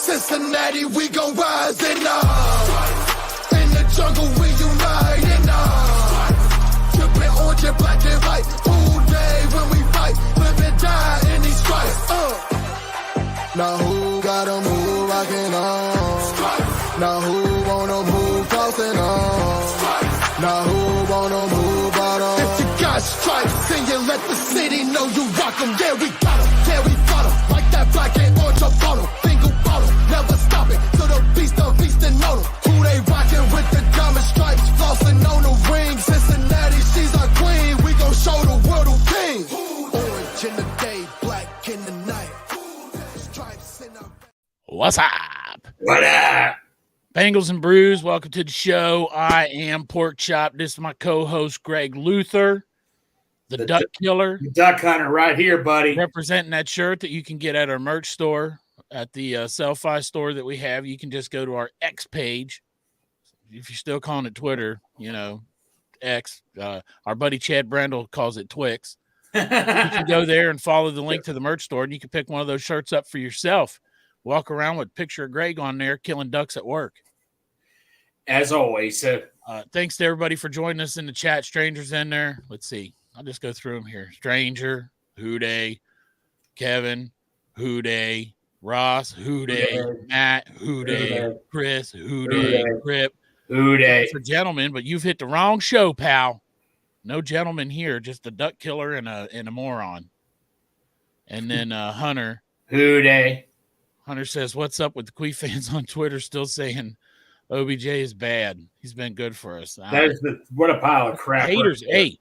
Cincinnati, we gon' rise and in the jungle, we unite and dripping orange and black and white. All day when we fight, live and die in these stripes. Now who got 'em, who rockin' on? Now who wanna move crossing on? Now who wanna move out on? If you got stripes, then you let the city know you rock 'em. Yeah, we got 'em, yeah, we got 'em. Like that black and orange up bottle, single bottle, never stop it. So the beast and know them. Who they rockin' with the diamond stripes, flossing on the ring. Cincinnati, she's our queen. We gon' show the world who king. Orange in the day, black in the night. Stripes in our... What's up? What up? Bengals and Brews, welcome to the show. I am Porkchop. This is my co-host, Greg Luther, the Duck Killer. Duck Hunter right here, buddy. Representing that shirt that you can get at our merch store, at the Selfie store that we have. You can just go to our X page. If you're still calling it Twitter, you know, X. Our buddy Chad Brendel calls it Twix. You can go there and follow the link to the merch store, and you can pick one of those shirts up for yourself. Walk around with a picture of Greg on there, killing ducks at work. As always. Thanks to everybody for joining us in the chat. Strangers in there. Let's see. I'll just go through them here. Stranger, Houday, Kevin, Houday, Ross, Houday, Matt, Houday, Chris, Houday, Crip. Houday. For gentlemen, but you've hit the wrong show, pal. No gentleman here, just a duck killer and a moron. And then Hunter. Houday. Hunter says, what's up with the Quee fans on Twitter still saying OBJ is bad? He's been good for us. What a pile of crap. Haters, hey,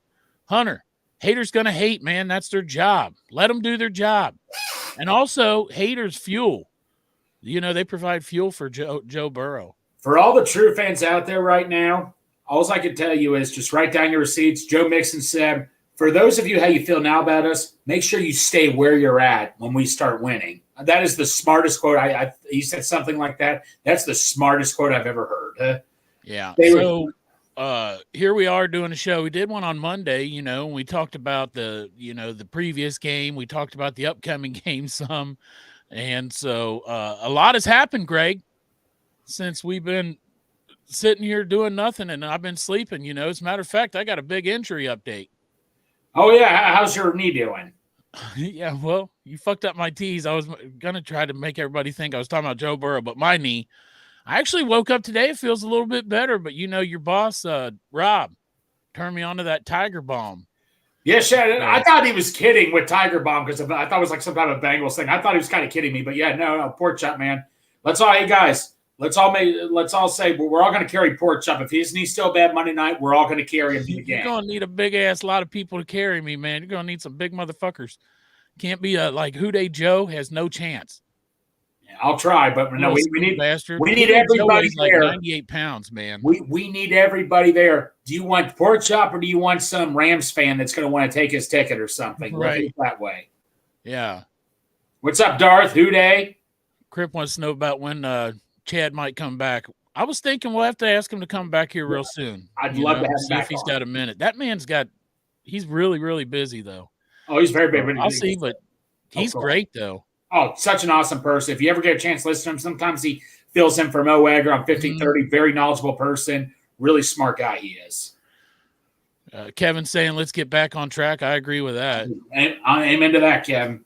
Hunter, haters going to hate, man. That's their job. Let them do their job. And also, haters fuel. You know, they provide fuel for Joe Burrow. For all the true fans out there right now, all I can tell you is just write down your receipts. Joe Mixon said, for those of you, how you feel now about us, make sure you stay where you're at when we start winning. That is the smartest quote. He said something like that. That's the smartest quote I've ever heard. Yeah. So here we are doing a show. We did one on Monday, you know, and we talked about the previous game. We talked about the upcoming game some. And so a lot has happened, Greg, since we've been sitting here doing nothing and I've been sleeping, you know. As a matter of fact, I got a big injury update. Oh, yeah. How's your knee doing? Yeah, well, you fucked up my tease. I was going to try to make everybody think I was talking about Joe Burrow, but my knee, I actually woke up today. It feels a little bit better, but you know, your boss, Rob, turned me onto that Tiger Balm. Yeah, Shannon, I thought he was kidding with Tiger Balm because I thought it was like some kind of Bengals thing. I thought he was kind of kidding me, but yeah, no, Porkchop, man. Let's all say we're all going to carry Porkchop. If his knee's still bad Monday night, we're all going to carry him to the game. You're going to need a big-ass lot of people to carry me, man. You're going to need some big motherfuckers. Can't be like Houday Joe has no chance. Yeah, I'll try, but no, we need everybody like there. 98 pounds, man. We need everybody there. Do you want Porkchop or do you want some Rams fan that's going to want to take his ticket or something? Right. That way. Yeah. What's up, Darth? Houday? Crip wants to know about when Chad might come back. I was thinking we'll have to ask him to come back here real soon. I'd love to have him see back if he's on. got a minute. That man's he's really, really busy though. Oh, he's very big. I'll see, but he's great though. Oh, such an awesome person. If you ever get a chance to listen to him, sometimes he fills in for Mo Egger on 1530. Very knowledgeable person. Really smart guy he is. Kevin's saying, let's get back on track. I agree with that. Amen to that, Kevin.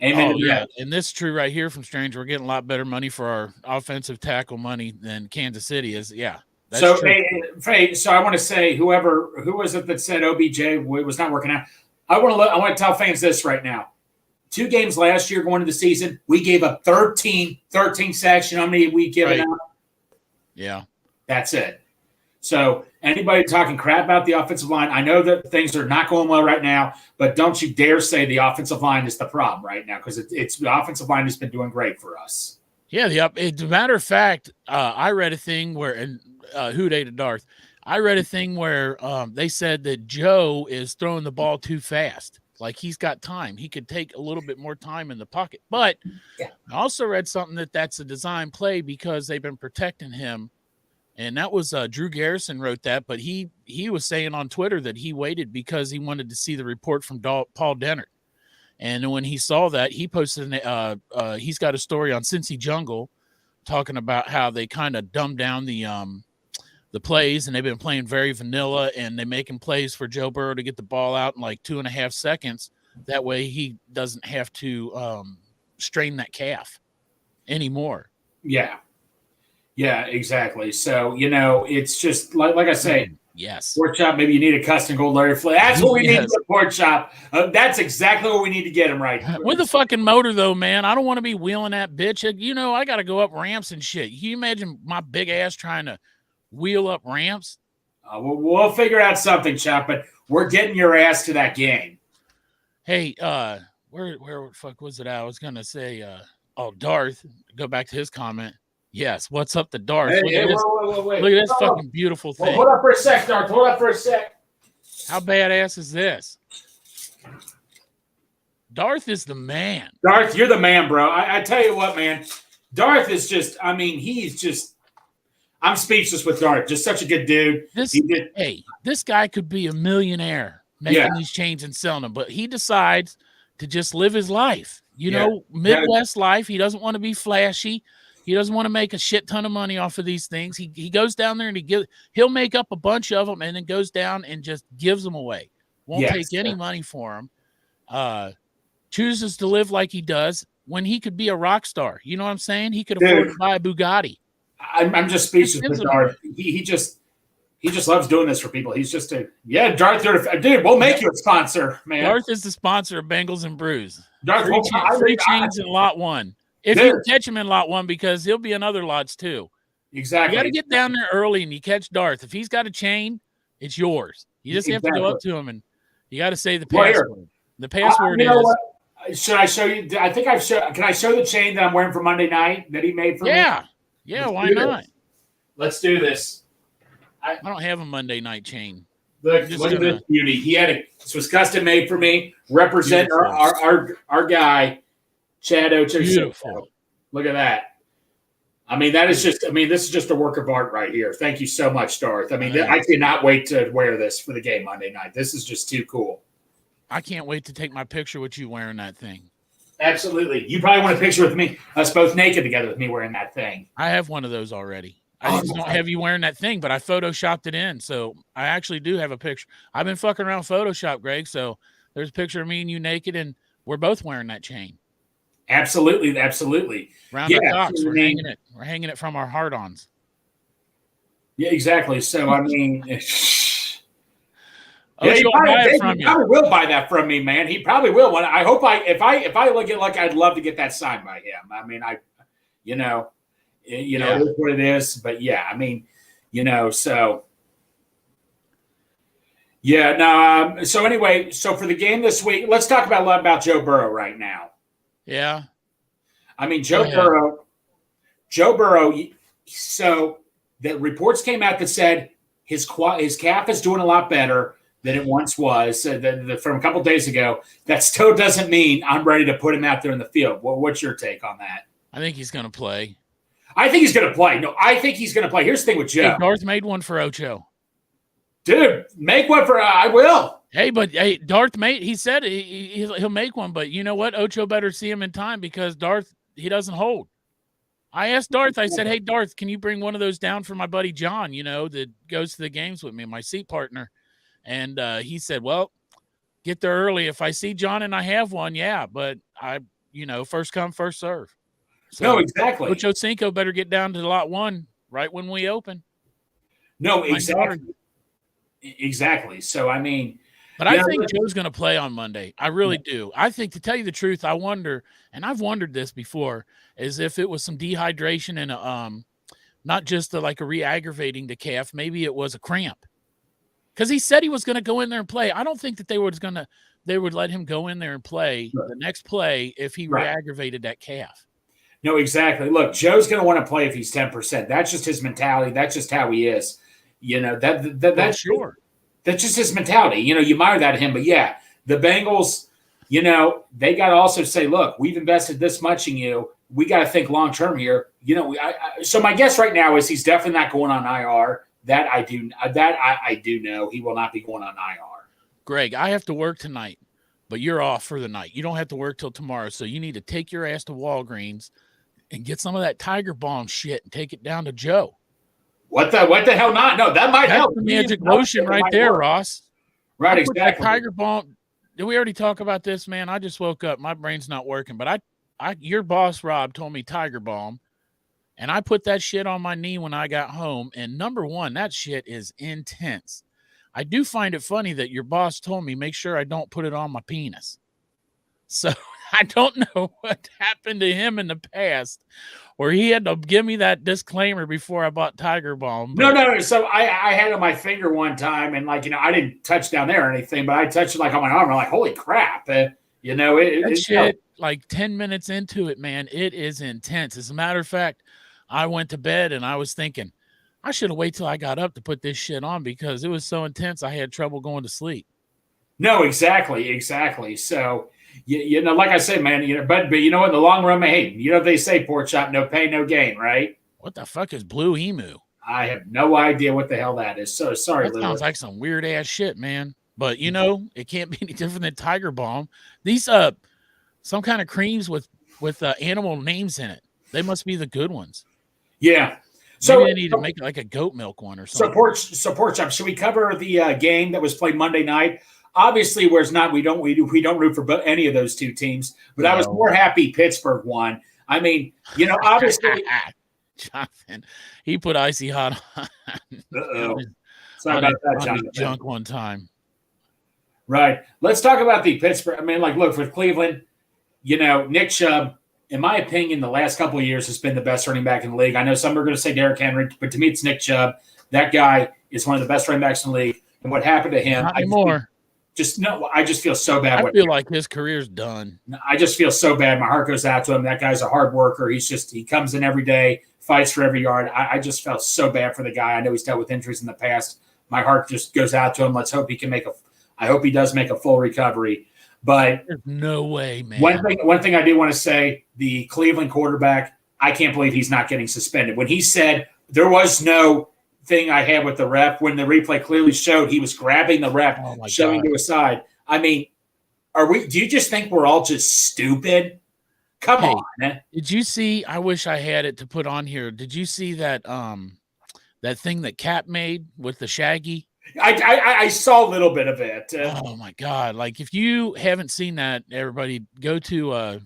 Amen to that. And this is true right here from Stranger. We're getting a lot better money for our offensive tackle money than Kansas City is. Yeah. So I want to say, who was it that said OBJ was not working out? I want to tell fans this right now. 2 games last year going into the season, we gave up 13 sacks. You know how many we given out? Yeah. That's it. So anybody talking crap about the offensive line, I know that things are not going well right now, but don't you dare say the offensive line is the problem right now, because it's the offensive line has been doing great for us. Yeah. As a matter of fact, I read a thing where, and Houday to Darth, I read a thing where they said that Joe is throwing the ball too fast. Like he's got time. He could take a little bit more time in the pocket. But I also read something that's a design play because they've been protecting him. And that was Drew Garrison wrote that. But he was saying on Twitter that he waited because he wanted to see the report from Paul Dennert. And when he saw that, he posted he's got a story on Cincy Jungle talking about how they kind of dumbed down the plays, and they've been playing very vanilla, and they're making plays for Joe Burrow to get the ball out in like 2.5 seconds. That way he doesn't have to strain that calf anymore. Yeah. Yeah, exactly. So, it's just like I say, yes. Porkchop, maybe you need a custom gold Larry Flynn. That's what we need for Porkchop. That's exactly what we need to get him right. With the fucking motor, though, man, I don't want to be wheeling that bitch. I got to go up ramps and shit. Can you imagine my big ass trying to wheel up ramps? We'll figure out something, Chop, but we're getting your ass to that game. Hey, where the fuck was it? I was going to say, Darth, go back to his comment. Yes, what's up to Darth? Hey, look at this fucking beautiful thing. Hold up for a sec, Darth. Hold up for a sec. How badass is this? Darth is the man. Darth, you're the man, bro. I tell you what, man. Darth is just, he's just, I'm speechless with Darth. Just such a good dude. This guy could be a millionaire making these chains and selling them, but he decides to just live his life. Midwest life. He doesn't want to be flashy. He doesn't want to make a shit ton of money off of these things. He goes down there and he'll make up a bunch of them and then goes down and just gives them away. Won't take any money for them. Chooses to live like he does when he could be a rock star. You know what I'm saying? He could afford to buy a Bugatti. I'm just speechless with Darth. He just loves doing this for people. He's just Darth, dude, we'll make you a sponsor, man. Darth is the sponsor of Bengals and Brews. Darth, free chains in lot 1. If you catch him in lot 1, because he'll be in other lots too. Exactly. You got to get down there early and you catch Darth. If he's got a chain, it's yours. You just have to go up to him and you got to say the password. The password is. What? Should I show you? I think can I show the chain that I'm wearing for Monday night that he made for me? Yeah. Why not? Let's do this. I don't have a Monday night chain. Look at this beauty. This was custom made for me. Represent our guy, Chad Ocho. Beautiful. Look at that. This is just a work of art right here. Thank you so much, Darth. I cannot wait to wear this for the game Monday night. This is just too cool. I can't wait to take my picture with you wearing that thing. Absolutely. You probably want a picture with me, us both naked together with me wearing that thing. I have one of those already. I just don't have you wearing that thing, but I photoshopped it in. So I actually do have a picture. I've been fucking around Photoshop, Greg. So there's a picture of me and you naked, and we're both wearing that chain. Absolutely. Round the cocks. We're hanging it from our hard-ons. Yeah, exactly. So he probably will buy that from me, man. He probably will. I hope if I look at I'd love to get that signed by him. It's what it is. But so so anyway, so for the game this week, let's talk about Joe Burrow right now. Yeah. Joe Burrow. So the reports came out that said his calf is doing a lot better than it once was from a couple of days ago. That still doesn't mean I'm ready to put him out there in the field. What's your take on that? I think he's going to play. I think he's going to play. No, I think he's going to play. Here's the thing with Joe. Hey, Darth made one for Ocho. Dude, make one for I will. Hey, Darth made. He said he'll make one, but you know what? Ocho better see him in time because Darth, he doesn't hold. I asked Darth. I said, "Hey, Darth, can you bring one of those down for my buddy John? That goes to the games with me, my seat partner." And he said, "Well, get there early. If I see John and I have one, yeah, but first come, first serve." So, no, exactly. Ocho Cinco better get down to lot 1 right when we open. No, exactly. Exactly. So, But I think Joe's going to play on Monday. I really do. I think, to tell you the truth, I wonder, and I've wondered this before, is if it was some dehydration and not just like a re-aggravating the calf, maybe it was a cramp. Because he said he was going to go in there and play. I don't think that they would let him go in there and play the next play if he re-aggravated that calf. No, exactly. Look, Joe's going to want to play if he's 10%. That's just his mentality. That's just how he is. That's sure. That's just his mentality. You admire that in him. But yeah, the Bengals, they got to also say, look, we've invested this much in you. We got to think long term here. So my guess right now is he's definitely not going on IR. That I do know he will not be going on IR. Greg, I have to work tonight, but you're off for the night. You don't have to work till tomorrow. So you need to take your ass to Walgreens and get some of that Tiger Balm shit and take it down to Joe. What the hell not? No, that might That's help. the magic lotion right there, Ross. Right, exactly. Tiger Balm. Did we already talk about this, man? I just woke up. My brain's not working, but your boss, Rob, told me Tiger Balm, and I put that shit on my knee when I got home. And number one, that shit is intense. I do find it funny that your boss told me, make sure I don't put it on my penis. So I don't know what happened to him in the past where he had to give me that disclaimer before I bought Tiger Balm. No. So I had it on my finger one time, and like, I didn't touch down there or anything, but I touched it like on my arm. I'm like, holy crap. That shit, like 10 minutes into it, man, it is intense. As a matter of fact, I went to bed and I was thinking, I should have waited till I got up to put this shit on because it was so intense I had trouble going to sleep. No, exactly. So, like I said, man, but in the long run, hey, they say Porkchop, no pain, no gain, right? What the fuck is Blue Emu? I have no idea what the hell that is. So sorry, that sounds like some weird ass shit, man. But it can't be any different than Tiger Balm. These some kind of creams with animal names in it. They must be the good ones. Yeah. So maybe they need to make it like a goat milk one or something. So Porkchop, should we cover the game that was played Monday night? Obviously, whereas not, we don't root for any of those two teams. But I was more happy Pittsburgh won. I mean, obviously, Jonathan, he put icy hot on. Sorry about that, Jonathan. Junk one time. Right. Let's talk about the Pittsburgh. I mean, look, for Cleveland, Nick Chubb, in my opinion, the last couple of years has been the best running back in the league. I know some are going to say Derrick Henry, but to me, it's Nick Chubb. That guy is one of the best running backs in the league. And what happened to him? Not anymore. I just feel so bad. I feel like his career's done. I just feel so bad. My heart goes out to him. That guy's a hard worker. He comes in every day, fights for every yard. I just felt so bad for the guy. I know he's dealt with injuries in the past. My heart just goes out to him. Let's hope he can I hope he does make a full recovery. But there's no way, man. One thing I do want to say, the Cleveland quarterback, I can't believe he's not getting suspended. When he said there was no thing I had with the ref, when the replay clearly showed he was grabbing the ref, shoving to his side. I mean, do you just think we're all just stupid? Come on. Did you see, I wish I had it to put on here. Did you see that that thing that Cap made with the Shaggy? I saw a little bit of it. Oh my God. Like if you haven't seen that, everybody go to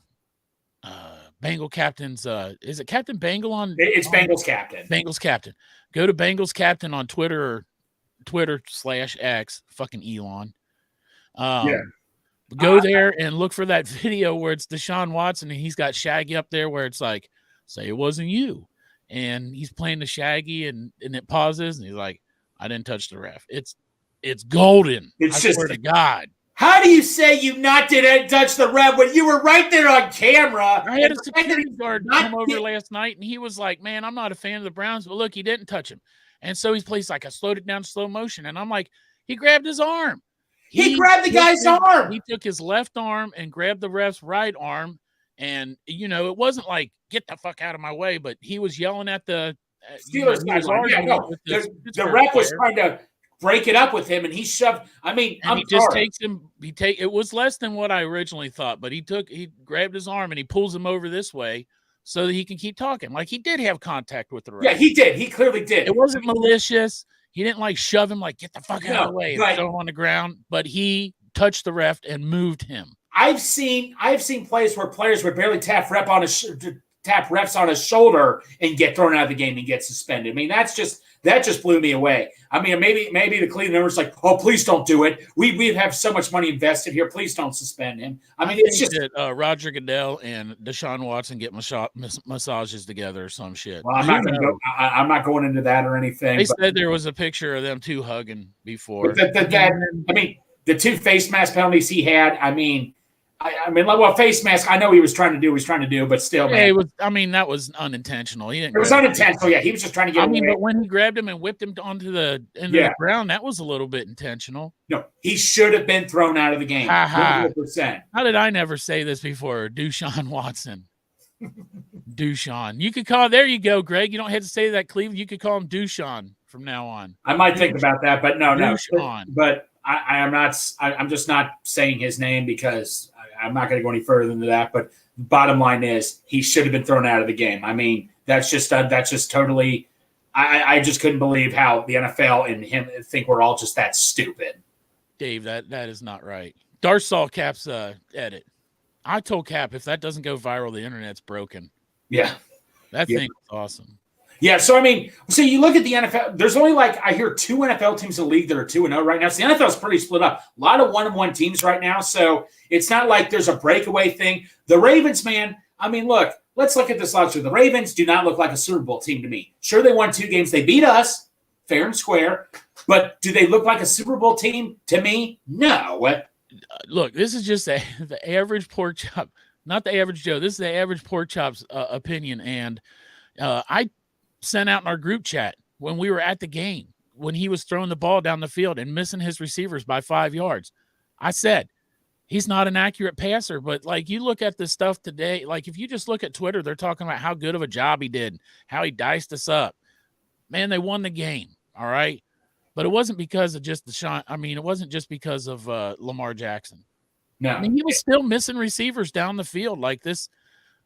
Bengal Captain's is it Captain Bengal on it's Bengals Captain. Bengals Captain. Go to Bengals Captain on Twitter/X, fucking Elon. Go there and look for that video where it's Deshaun Watson and he's got Shaggy up there where it's like, say it wasn't you. And he's playing the Shaggy and it pauses and he's like, I didn't touch the ref. It's golden. I swear to God. How do you say you didn't touch the ref when you were right there on camera? I had a security guard come over last night, and he was like, man, I'm not a fan of the Browns, but look, he didn't touch him. And so he plays like I slowed it down to slow motion. And I'm like, he grabbed his arm. He grabbed the guy's arm. He took his left arm and grabbed the ref's right arm. And, it wasn't like, get the fuck out of my way, but he was yelling at the Steelers guy. The ref was trying to break it up with him, and he shoved. I mean, and he just takes him. It was less than what I originally thought, but he grabbed his arm and he pulls him over this way so that he can keep talking. Like he did have contact with the ref. Yeah, he did. He clearly did. It wasn't malicious. He didn't like shove him, like get the fuck out of the way and throw him on the ground. But he touched the ref and moved him. I've seen plays where players would barely tap refs on his shoulder and get thrown out of the game and get suspended. I mean, that just blew me away. I mean, maybe the Cleveland owners like, oh, please don't do it. We have so much money invested here. Please don't suspend him. I mean, it's just that, Roger Goodell and Deshaun Watson get massages together or some shit. Well, I'm not going into that or anything. They said there was a picture of them two hugging before. The two face mask penalties he had. Face mask. I know he was trying to do, but still, man. It was. That was unintentional. It was unintentional. Yeah, he was just trying to get away. But when he grabbed him and whipped him onto the ground, that was a little bit intentional. No, he should have been thrown out of the game. 100%. How did I never say this before? Deshaun Watson. Deshaun. You could call. There you go, Greg. You don't have to say that, Cleveland. You could call him Deshaun from now on. I might think about that, but no. Deshaun. But I am not. I'm just not saying his name because I'm not going to go any further than that. But bottom line is he should have been thrown out of the game. I mean, that's just totally. I just couldn't believe how the NFL and him think we're all just that stupid. Dave, that is not right. Darth saw Cap's edit. I told Cap if that doesn't go viral, the internet's broken. Yeah, that thing is awesome. Yeah, so I mean, so you look at the NFL. There's only I hear 2 NFL teams in the league that are 2-0 right now. So the NFL is pretty split up. A lot of 1-1 teams right now. So it's not like there's a breakaway thing. The Ravens, man. I mean, look. Let's look at this last year. The Ravens do not look like a Super Bowl team to me. Sure, they won 2 games. They beat us, fair and square. But do they look like a Super Bowl team to me? No. Look, this is just the average pork chop, not the average Joe. This is the average pork chop's opinion. And I sent out in our group chat when we were at the game, when he was throwing the ball down the field and missing his receivers by 5 yards. I said, he's not an accurate passer, but like you look at this stuff today, like if you just look at Twitter, they're talking about how good of a job he did, how he diced us up. Man, they won the game. All right. But it wasn't because of just it wasn't just because of Lamar Jackson. No. I mean, he was still missing receivers down the field. Like this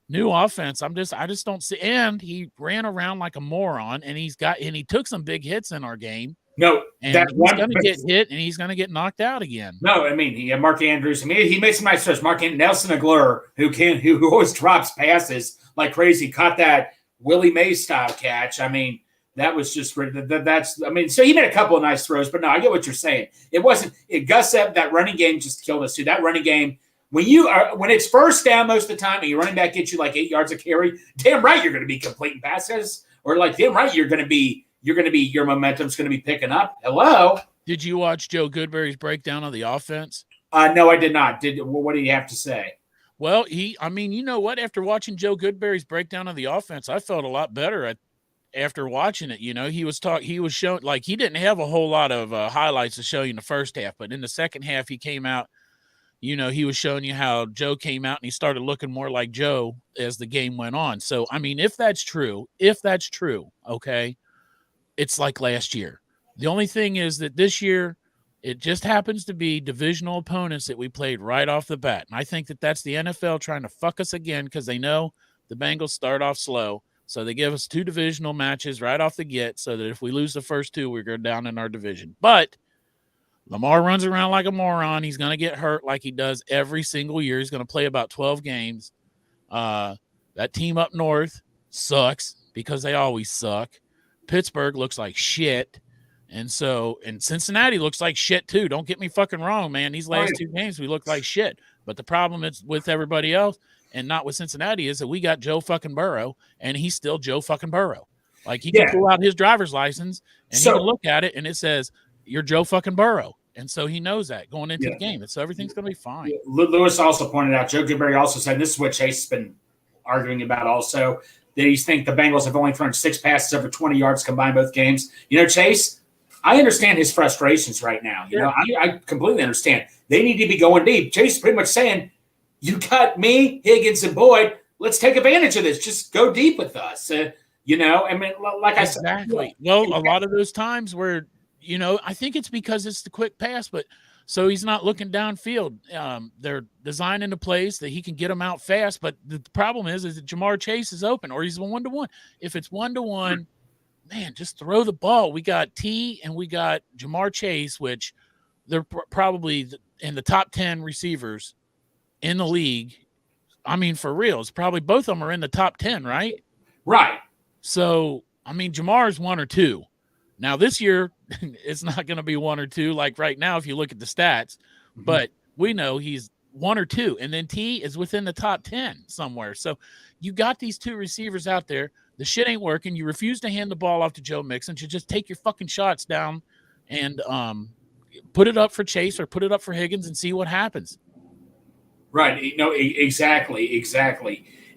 new offense, I just don't see. And he ran around like a moron, and he took some big hits in our game. No, and he's going to get hit, and he's going to get knocked out again. No, I mean, he had Mark Andrews. I mean, he made some nice throws. Nelson Aguilar, who always drops passes like crazy, caught that Willie Mays style catch. I mean, that was just that's. I mean, so he made a couple of nice throws, but no, I get what you're saying. It wasn't. Gus Ep, that running game just killed us too. That running game. When it's first down most of the time and your running back gets you like 8 yards of carry, damn right you're going to be completing passes, or like damn right your momentum's going to be picking up. Hello. Did you watch Joe Goodberry's breakdown of the offense? No, I did not. What did he have to say? Well, you know what? After watching Joe Goodberry's breakdown of the offense, I felt a lot better after watching it. You know, he was showing like he didn't have a whole lot of highlights to show you in the first half, but in the second half he came out. You know, he was showing you how Joe came out and he started looking more like Joe as the game went on. So, I mean, if that's true, okay, it's like last year. The only thing is that this year, it just happens to be divisional opponents that we played right off the bat. And I think that that's the NFL trying to fuck us again because they know the Bengals start off slow. So they give us 2 divisional matches right off the get so that if we lose the first 2, we go down in our division. But Lamar runs around like a moron. He's going to get hurt like he does every single year. He's going to play about 12 games. That team up north sucks because they always suck. Pittsburgh looks like shit. And Cincinnati looks like shit too. Don't get me fucking wrong, man. These last 2 games, we look like shit. But the problem is with everybody else and not with Cincinnati is that we got Joe fucking Burrow, and he's still Joe fucking Burrow. Like he can pull out his driver's license and he can look at it and it says, you're Joe fucking Burrow. And so he knows that going into the game. And so everything's going to be fine. Lewis also pointed out, Joe Goodberry also said, this is what Chase has been arguing about also, that he's think the Bengals have only thrown 6 passes over 20 yards combined both games. You know, Chase, I understand his frustrations right now. You know, I completely understand. They need to be going deep. Chase is pretty much saying, you got me, Higgins, and Boyd. Let's take advantage of this. Just go deep with us. You know, I mean, like I said. Exactly. Well, a lot of those times where, you know, I think it's because it's the quick pass, but so he's not looking downfield. They're designing the plays that he can get them out fast. But the problem is that Jamar Chase is open or he's 1-to-1. If it's 1-to-1, man, just throw the ball. We got T and we got Jamar Chase, which they're probably in the top 10 receivers in the league. I mean, for real, it's probably both of them are in the top 10, right? Right. So, I mean, Jamar's 1 or 2. Now, this year, it's not going to be 1 or 2 like right now if you look at the stats, but we know he's 1 or 2, and then T is within the top 10 somewhere. So you got these 2 receivers out there. The shit ain't working. You refuse to hand the ball off to Joe Mixon. You just take your fucking shots down and put it up for Chase or put it up for Higgins and see what happens. Right. No, exactly.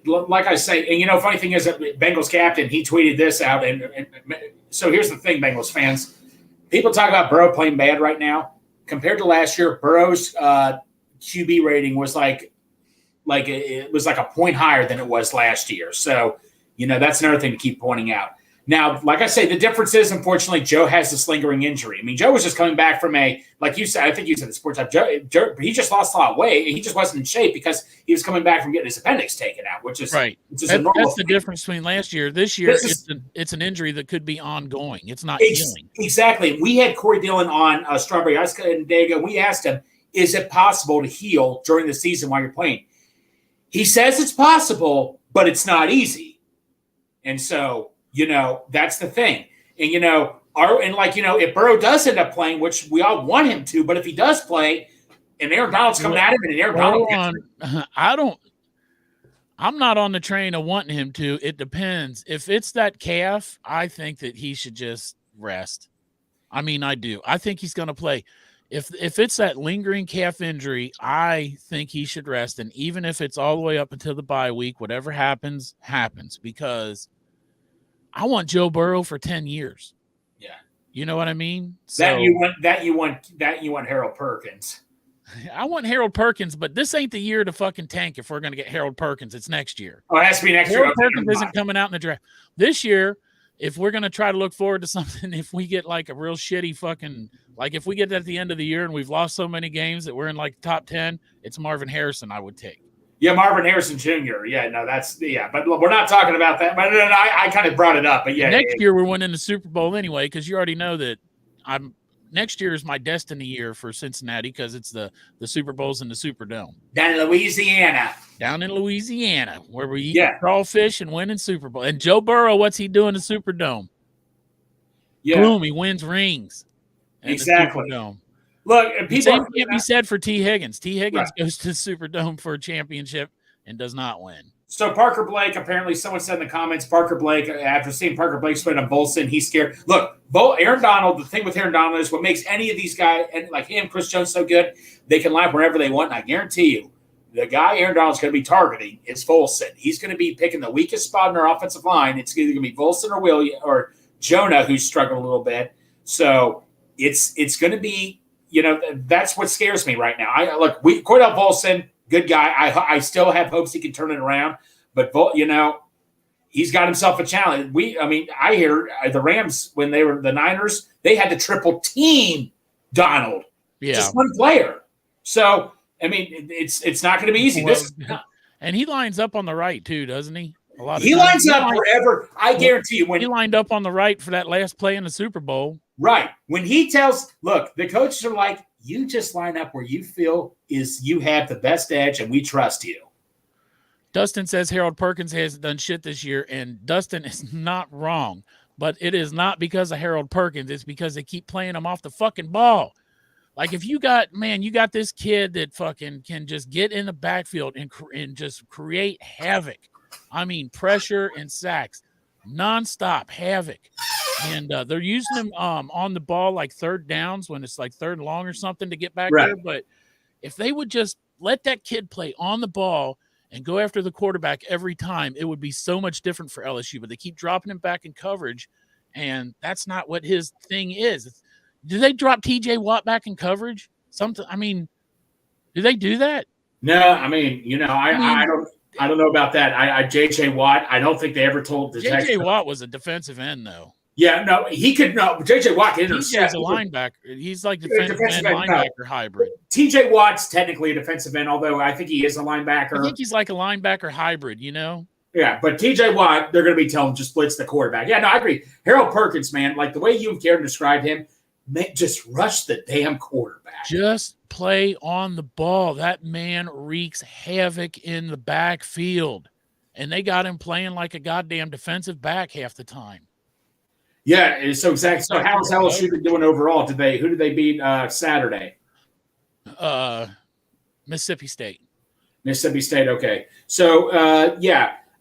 Like I say, and you know, funny thing is that Bengals captain, he tweeted this out. And so here's the thing, Bengals fans. People talk about Burrow playing bad right now. Compared to last year, Burrow's QB rating was like it was like a point higher than it was last year. So, you know, that's another thing to keep pointing out. Now, like I say, the difference is, unfortunately, Joe has this lingering injury. I mean, Joe was just coming back from like you said, I think you said the sports type. Joe, he just lost a lot of weight. He just wasn't in shape because he was coming back from getting his appendix taken out, which is right. Which is a normal that's the difference between last year. This year, it's an injury that could be ongoing. It's not healing. Exactly. We had Corey Dillon on Strawberry Ice and Dago. We asked him, is it possible to heal during the season while you're playing? He says it's possible, but it's not easy. And so, that's the thing. And, if Burrow does end up playing, which we all want him to, but if he does play and Aaron Donald's coming at him and Aaron Donald I'm not on the train of wanting him to. It depends. If it's that calf, I think that he should just rest. I mean, I do. I think he's going to play. If it's that lingering calf injury, I think he should rest. And even if it's all the way up until the bye week, whatever happens, because I want Joe Burrow for 10 years. Yeah. You know what I mean? So, you want Harold Perkins. I want Harold Perkins, but this ain't the year to fucking tank if we're going to get Harold Perkins. It's next year. Oh, it has to be next year. Harold Perkins isn't coming out in the draft. This year, if we're going to try to look forward to something, if we get like a real shitty fucking – like if we get at the end of the year and we've lost so many games that we're in like top 10, it's Marvin Harrison I would take. Yeah, Marvin Harrison Jr. Yeah, no, but we're not talking about that. But I kind of brought it up. But yeah. Next year we're winning the Super Bowl anyway because you already know that next year is my destiny year for Cincinnati because it's the Super Bowls in the Superdome. Down in Louisiana, where we eat crawfish and win in Super Bowl. And Joe Burrow, what's he doing in the Superdome? Yeah. Boom, he wins rings. Exactly. Look, same can't be said for T. Higgins. T. Higgins goes to the Superdome for a championship and does not win. So Parker Blake, apparently someone said in the comments, Parker Blake, after seeing Parker Blake spin on Bolson, he's scared. Look, Aaron Donald, the thing with Aaron Donald is what makes any of these guys, and like him, Chris Jones, so good, they can line up wherever they want. And I guarantee you, the guy Aaron Donald's going to be targeting is Volson. He's going to be picking the weakest spot in our offensive line. It's either going to be Volson or William or Jonah, who's struggled a little bit. So it's going to be, that's what scares me right now. Cordell Volson, good guy. I still have hopes he can turn it around, but he's got himself a challenge. I hear the Rams when they were the Niners, they had to triple team Donald, just one player. So it's not going to be easy. And he lines up on the right too, doesn't he? He lines up wherever. I guarantee you, when he lined up on the right for that last play in the Super Bowl. Right. When he look, the coaches are like, you just line up where you feel is you have the best edge and we trust you. Dustin says Harold Perkins hasn't done shit this year, and Dustin is not wrong. But it is not because of Harold Perkins. It's because they keep playing him off the fucking ball. Like if you got this kid that fucking can just get in the backfield and just create havoc. I mean, pressure and sacks, nonstop havoc. And they're using him on the ball like third downs when it's like third and long or something to get back there. But if they would just let that kid play on the ball and go after the quarterback every time, it would be so much different for LSU. But they keep dropping him back in coverage, and that's not what his thing is. Do they drop TJ Watt back in coverage? Do they do that? No, I don't know about that. JJ Watt, I don't think they ever told the JJ Watt was a defensive end, though. Yeah, no, he could no. JJ Watt can intercept. He's a linebacker. He's like defensive end linebacker hybrid. TJ Watt's technically a defensive end, although I think he is a linebacker. I think he's like a linebacker hybrid, Yeah, but TJ Watt, they're going to be telling him just blitz the quarterback. Yeah, no, I agree. Harold Perkins, man, like the way you've cared to describe him, just rush the damn quarterback. Just play on the ball. That man wreaks havoc in the backfield. And they got him playing like a goddamn defensive back half the time. Yeah, so exactly. So how's LSU been doing overall? Who did they beat Saturday? Mississippi State. Mississippi State, okay. So,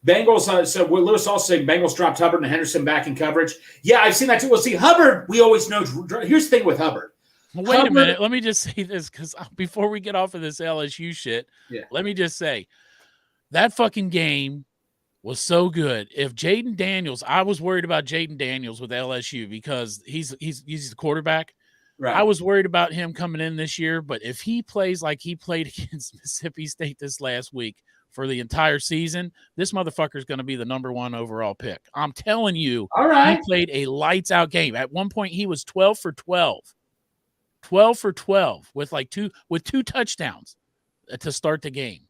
Bengals, so Lewis also saying Bengals dropped Hubbard and Henderson back in coverage. Yeah, I've seen that too. Well, see, Hubbard, we always know. Here's the thing with Hubbard. Well, wait a minute. Let me just say this because before we get off of this LSU shit, let me just say that fucking game was so good. If Jaden Daniels, I was worried about Jaden Daniels with LSU because he's the quarterback. Right. I was worried about him coming in this year, but if he plays like he played against Mississippi State this last week, for the entire season, this motherfucker is going to be the number 1 overall pick. I'm telling you, All right. he played a lights out game. At one point, he was 12 for 12. 12 for 12 with two touchdowns to start the game.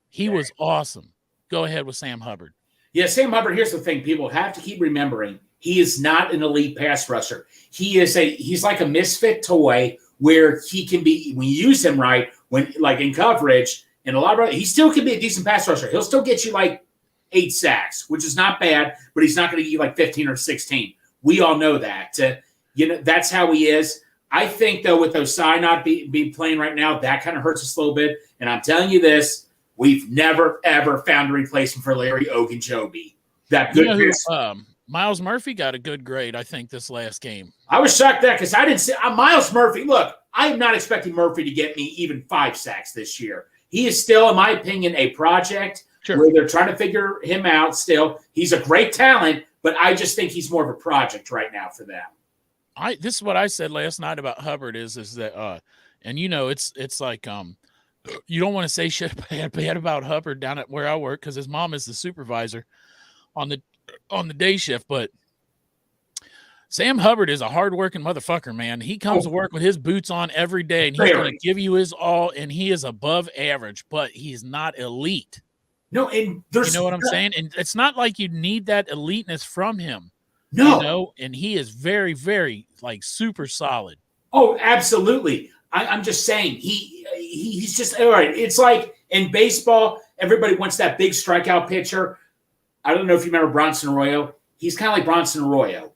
He was awesome. Go ahead with Sam Hubbard. Yeah, Sam Hubbard, here's the thing. People have to keep remembering. He is not an elite pass rusher. He's like a misfit toy where he can be, when you use him right, when like in coverage, and a lot of he still can be a decent pass rusher. He'll still get you like 8 sacks, which is not bad, but he's not going to get you like 15 or 16. We all know that. That's how he is. I think, though, with Osai not be playing right now, that kind of hurts us a little bit. And I'm telling you this, we've never, ever found a replacement for Larry Ogunjobi. That good Miles Murphy got a good grade, I think, this last game. I was shocked that because I didn't see Miles Murphy. Look, I'm not expecting Murphy to get me even 5 sacks this year. He is still, in my opinion, a project where they're trying to figure him out still. He's a great talent, but I just think he's more of a project right now for them. This is what I said last night about Hubbard is that and it's like you don't want to say shit bad about Hubbard down at where I work because his mom is the supervisor on the day shift, but Sam Hubbard is a hardworking motherfucker, man. He comes to work with his boots on every day, and he's going to give you his all, and he is above average, but he's not elite. No, and you know what I'm saying? And it's not like you need that eliteness from him. No. And he is very, very, like, super solid. Oh, absolutely. I'm just saying, he's just, all right, it's like in baseball, everybody wants that big strikeout pitcher. I don't know if you remember Bronson Arroyo. He's kind of like Bronson Arroyo.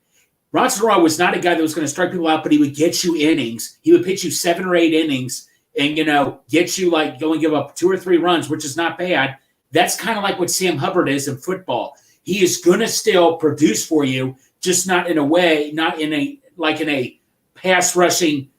Bronson Arroyo was not a guy that was going to strike people out, but he would get you innings. He would pitch you 7 or 8 innings and, get you like only give up 2 or 3 runs, which is not bad. That's kind of like what Sam Hubbard is in football. He is going to still produce for you, just not in a way, not in a elite pass rushing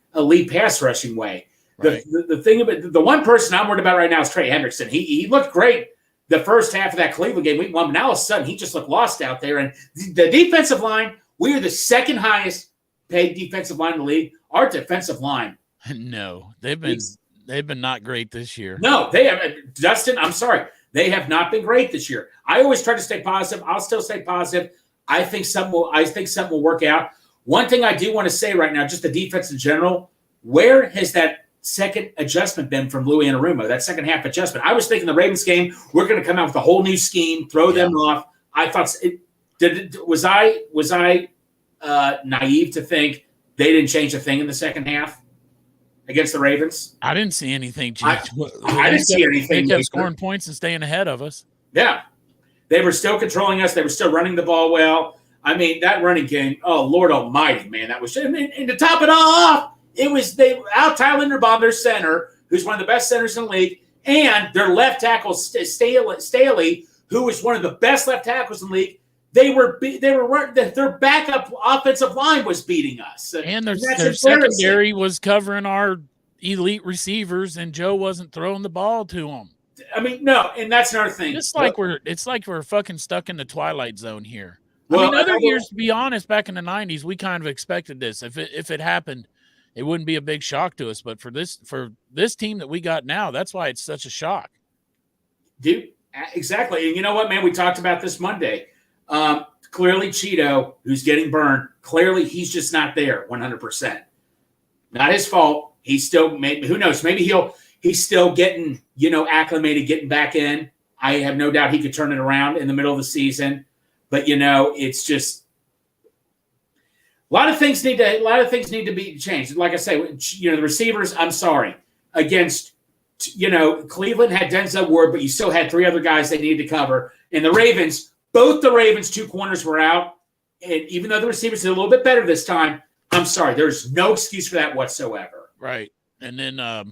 way. Right. The thing about the one person I'm worried about right now is Trey Hendrickson. He looked great the first half of that Cleveland game, week 1, but now all of a sudden he just looked lost out there. And the defensive line, we are the second highest paid defensive line in the league. Our defensive line. No, they've been not great this year. No, they have. Dustin, I'm sorry. They have not been great this year. I always try to stay positive. I'll still stay positive. I think something will work out. One thing I do want to say right now, just the defense in general, where has that second adjustment been from Louis Anarumo, that second half adjustment? I was thinking the Ravens game, we're going to come out with a whole new scheme, throw them off. I thought was I naive to think they didn't change a thing in the second half against the Ravens? I didn't see anything change. I didn't see anything. They kept scoring points and staying ahead of us. Yeah. They were still controlling us. They were still running the ball well. I mean, that running game, oh, Lord almighty, man. That was – and to top it all off, they out Tyler Linderbaum, their center, who's one of the best centers in the league, and their left tackle, Staley, who is one of the best left tackles in the league. Their backup offensive line was beating us. And their secondary was covering our elite receivers, and Joe wasn't throwing the ball to them. I mean, no, and that's another thing. It's like we're fucking stuck in the twilight zone here. Well, I mean, other years, to be honest, back in the 90s, we kind of expected this. If it happened, it wouldn't be a big shock to us. But for this team that we got now, that's why it's such a shock. Dude, exactly. And you know what, man? We talked about this Monday. Clearly, Cheeto, who's getting burned, clearly he's just not there 100%. Not his fault. He's still maybe, who knows? Maybe he's still getting, acclimated, getting back in. I have no doubt he could turn it around in the middle of the season. But it's just a lot of things need to be changed. Like I say, the receivers. I'm sorry, against Cleveland had Denzel Ward, but you still had 3 other guys they needed to cover. And the Ravens, both the Ravens' 2 corners were out. And even though the receivers did a little bit better this time, I'm sorry, there's no excuse for that whatsoever. Right. And then I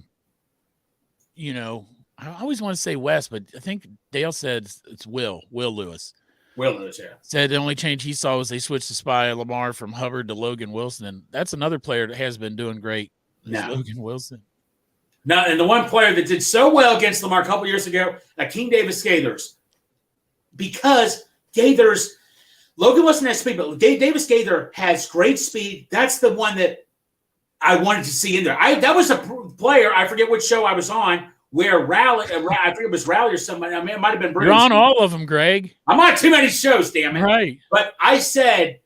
always want to say Wes, but I think Dale said it's Will Lewis. Will Lewis, yeah. Said the only change he saw was they switched to Spy Lamar from Hubbard to Logan Wilson, and that's another player that has been doing great. Logan Wilson. Now, and the one player that did so well against Lamar a couple years ago, King Davis Gaithers, because Logan Wilson has speed, but Davis Gaither has great speed. That's the one that I wanted to see in there. That was a player, I forget which show I was on, where I think it was Rowley or somebody. I mean, it might have been Bruce. You're on all of them, Greg. I'm on too many shows, damn it. Right. But I said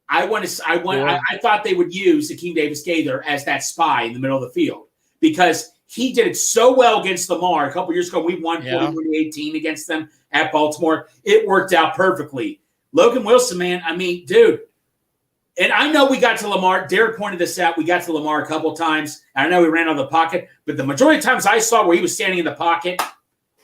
I thought they would use Akeem Davis Gaither as that spy in the middle of the field because he did it so well against Lamar a couple years ago. We won 41-18 against them at Baltimore. It worked out perfectly. Logan Wilson, man, I mean, dude. And I know we got to Lamar. Derek pointed this out. We got to Lamar a couple times. I know we ran out of the pocket, but the majority of times I saw where he was standing in the pocket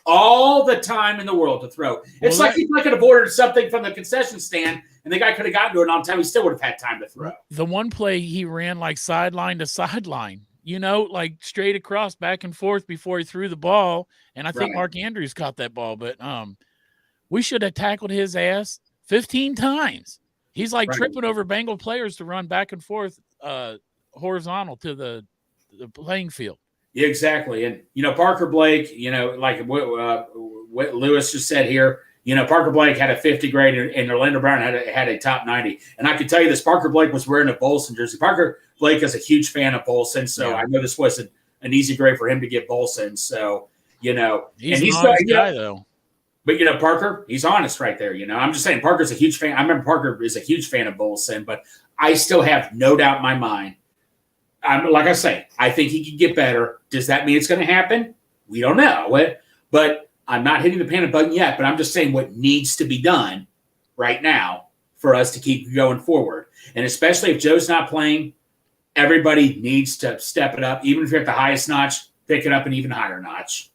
all the time in the world to throw. It's like he could have ordered something from the concession stand, and the guy could have gotten to it on time. He still would have had time to throw. The one play he ran like sideline to sideline, like straight across back and forth before he threw the ball. And I think Mark Andrews caught that ball, but we should have tackled his ass 15 times. He's like tripping over Bengal players to run back and forth horizontal to the playing field. Yeah, exactly. And, Parker Blake, like what Lewis just said here, Parker Blake had a 50 grade and Orlando Brown had a top 90. And I can tell you this, Parker Blake was wearing a Bolson jersey. Parker Blake is a huge fan of Bolson, so I know this wasn't an easy grade for him to get Bolson. So, he's an honest guy, though. But, Parker, he's honest right there. I'm just saying Parker's a huge fan. I remember Parker is a huge fan of Bolson, but I still have no doubt in my mind. Like I say, I think he could get better. Does that mean it's going to happen? We don't know. But I'm not hitting the panic button yet, but I'm just saying what needs to be done right now for us to keep going forward. And especially if Joe's not playing, everybody needs to step it up. Even if you're at the highest notch, pick it up an even higher notch.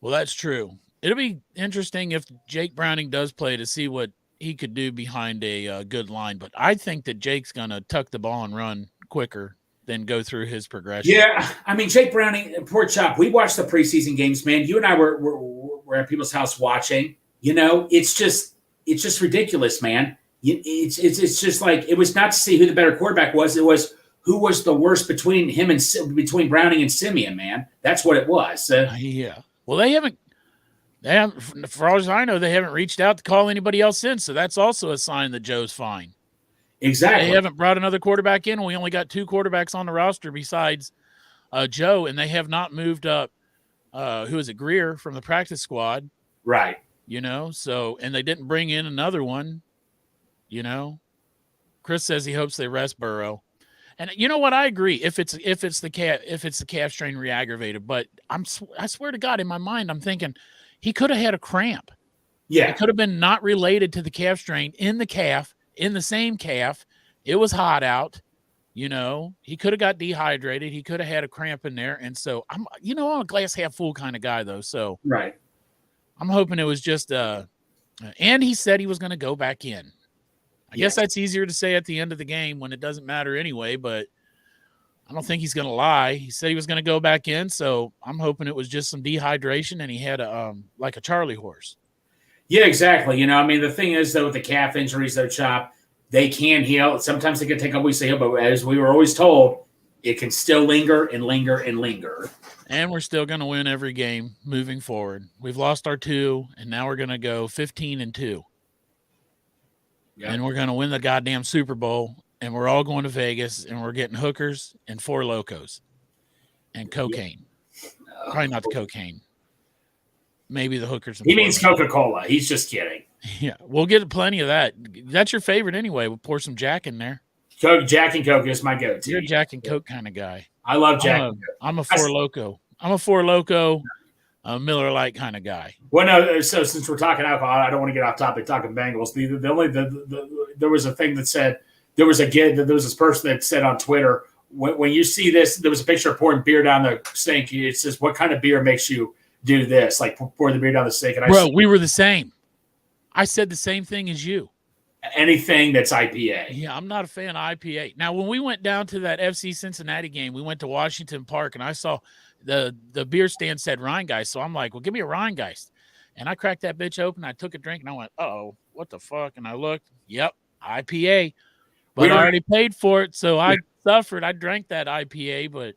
Well, that's true. It'll be interesting if Jake Browning does play to see what he could do behind a good line. But I think that Jake's going to tuck the ball and run quicker than go through his progression. Yeah, I mean, Jake Browning and Porkchop, we watched the preseason games, man. You and I were at people's house watching. It's just ridiculous, man. It's just like it was not to see who the better quarterback was. It was who was the worst between him and between Browning and Simeon, man. That's what it was. Yeah. Well, they haven't, for all as I know, they haven't reached out to call anybody else in. So that's also a sign that Joe's fine. Exactly. They haven't brought another quarterback in. We only got 2 quarterbacks on the roster besides Joe, and they have not moved up. Who is it? Greer from the practice squad. Right. So, and they didn't bring in another one. Chris says he hopes they rest Burrow. And you know what? I agree. If it's the calf strain re-aggravated, but I swear to God, in my mind, I'm thinking he could have had a cramp. Yeah. It could have been not related to the calf strain in the same calf. It was hot out. He could have got dehydrated. He could have had a cramp in there. And so I'm a glass half full kind of guy though. So right. I'm hoping it was just and he said he was going to go back in. I guess that's easier to say at the end of the game when it doesn't matter anyway, but I don't think he's going to lie. He said he was going to go back in. So I'm hoping it was just some dehydration and he had like a Charlie horse. Yeah, exactly. The thing is though, with the calf injuries, though, Chop, they can heal. Sometimes they can take a week to heal, but as we were always told, it can still linger and linger and linger. And we're still going to win every game moving forward. We've lost our 2, and now we're going to go 15-2. Yeah. And we're going to win the goddamn Super Bowl, and we're all going to Vegas, and we're getting hookers and 4 locos and cocaine. Yeah. Probably not the cocaine. Maybe the hookers. He means Coca-Cola. He's just kidding. Yeah, we'll get plenty of that. That's your favorite anyway. We'll pour some Jack in there. Jack and Coke is my go-to. You're a Jack and Coke kind of guy. I love Jack. I'm a 4 Loco. I'm a 4 Loco, a Miller Lite kind of guy. Well, no. So since we're talking alcohol, I don't want to get off topic talking Bengals. There was a thing that said there was this person that said on Twitter when you see this, there was a picture of pouring beer down the sink. It says, "What kind of beer makes you do this?" Like pour the beer down the sink. And we were the same. I said the same thing as you. Anything that's IPA. Yeah, I'm not a fan of IPA. Now, when we went down to that FC Cincinnati game, we went to Washington Park, and I saw the beer stand said Rheingeist. So I'm like, well, give me a Rheingeist. And I cracked that bitch open. I took a drink, and I went, uh-oh, what the fuck? And I looked, yep, IPA. But I already paid for it, so I suffered. I drank that IPA, but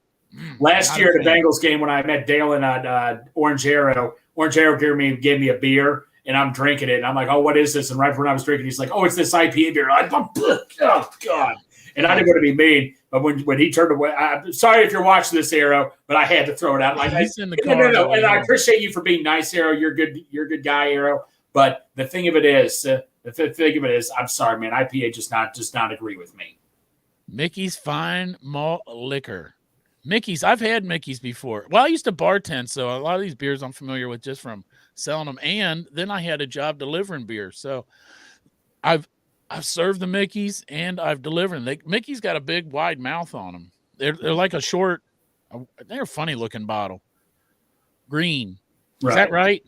last year at the Bengals game when I met Dalen at Orange Arrow gave me a beer. And I'm drinking it, and I'm like, "Oh, what is this?" And right when I was drinking, he's like, "Oh, it's this IPA beer." I'm, oh God! And I didn't want to be mean, But when he turned away, I'm sorry if you're watching this, Arrow, but I had to throw it out. Like He's in the car. No. And I appreciate you for being nice, Arrow. You're good. You're a good guy, Arrow. But the thing of it is, I'm sorry, man. IPA does not agree with me. Mickey's Fine Malt Liquor. Mickey's. I've had Mickey's before. Well, I used to bartend, so a lot of these beers I'm familiar with just from selling them. And then I had a job delivering beer, so I've served the Mickey's and I've delivered them. Mickey's got a big, wide mouth on them. They're like a short. They're a funny looking bottle. Green. Is that right,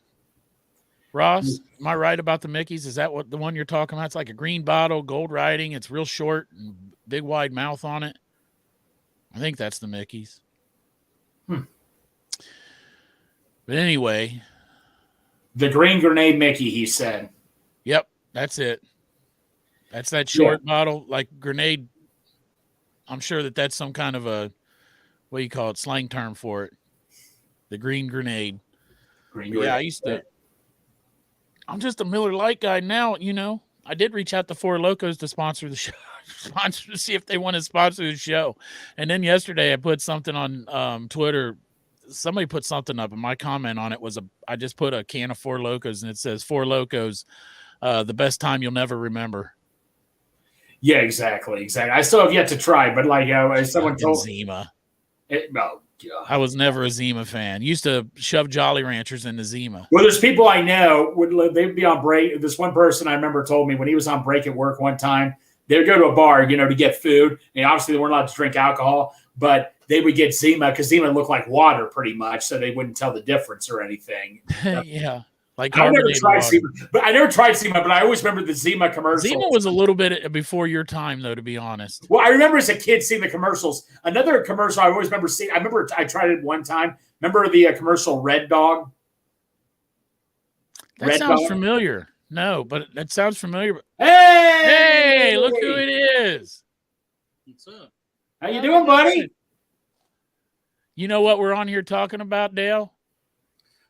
Ross? Am I right about the Mickey's? Is that what the one you're talking about? It's like a green bottle, gold writing. It's real short and big, wide mouth on it. I think that's the Mickey's. But anyway. The Green Grenade Mickey, he said. Yep, that's it. That's that short bottle, like grenade. I'm sure that's some kind of a, what do you call it, slang term for it. The Green Grenade. I used to. I'm just a Miller Lite guy now, you know. I did reach out to Four Locos to sponsor the show, to see if they want to sponsor the show. And then yesterday I put something on Twitter. Somebody put something up, and my comment on it was I just put a can of Four Locos, and it says Four Locos, the best time you'll never remember. Yeah, exactly. I still have yet to try, but like someone told Zima. God. I was never a Zima fan. Used to shove Jolly Ranchers into Zima. Well, there's people I know they'd be on break. This one person I remember told me when he was on break at work one time, they would go to a bar, to get food. And obviously they weren't allowed to drink alcohol, but they would get Zima because Zima looked like water pretty much, so they wouldn't tell the difference or anything. Yeah. Like I never tried Zima, but I always remember the Zima commercials. Zima was a little bit before your time, though, to be honest. Well, I remember as a kid seeing the commercials. Another commercial I always remember seeing. I remember I tried it one time. Remember the commercial Red Dog? That sounds familiar. No, but that sounds familiar. Hey, look who it is. What's up? How you doing, buddy? You know what we're on here talking about, Dale?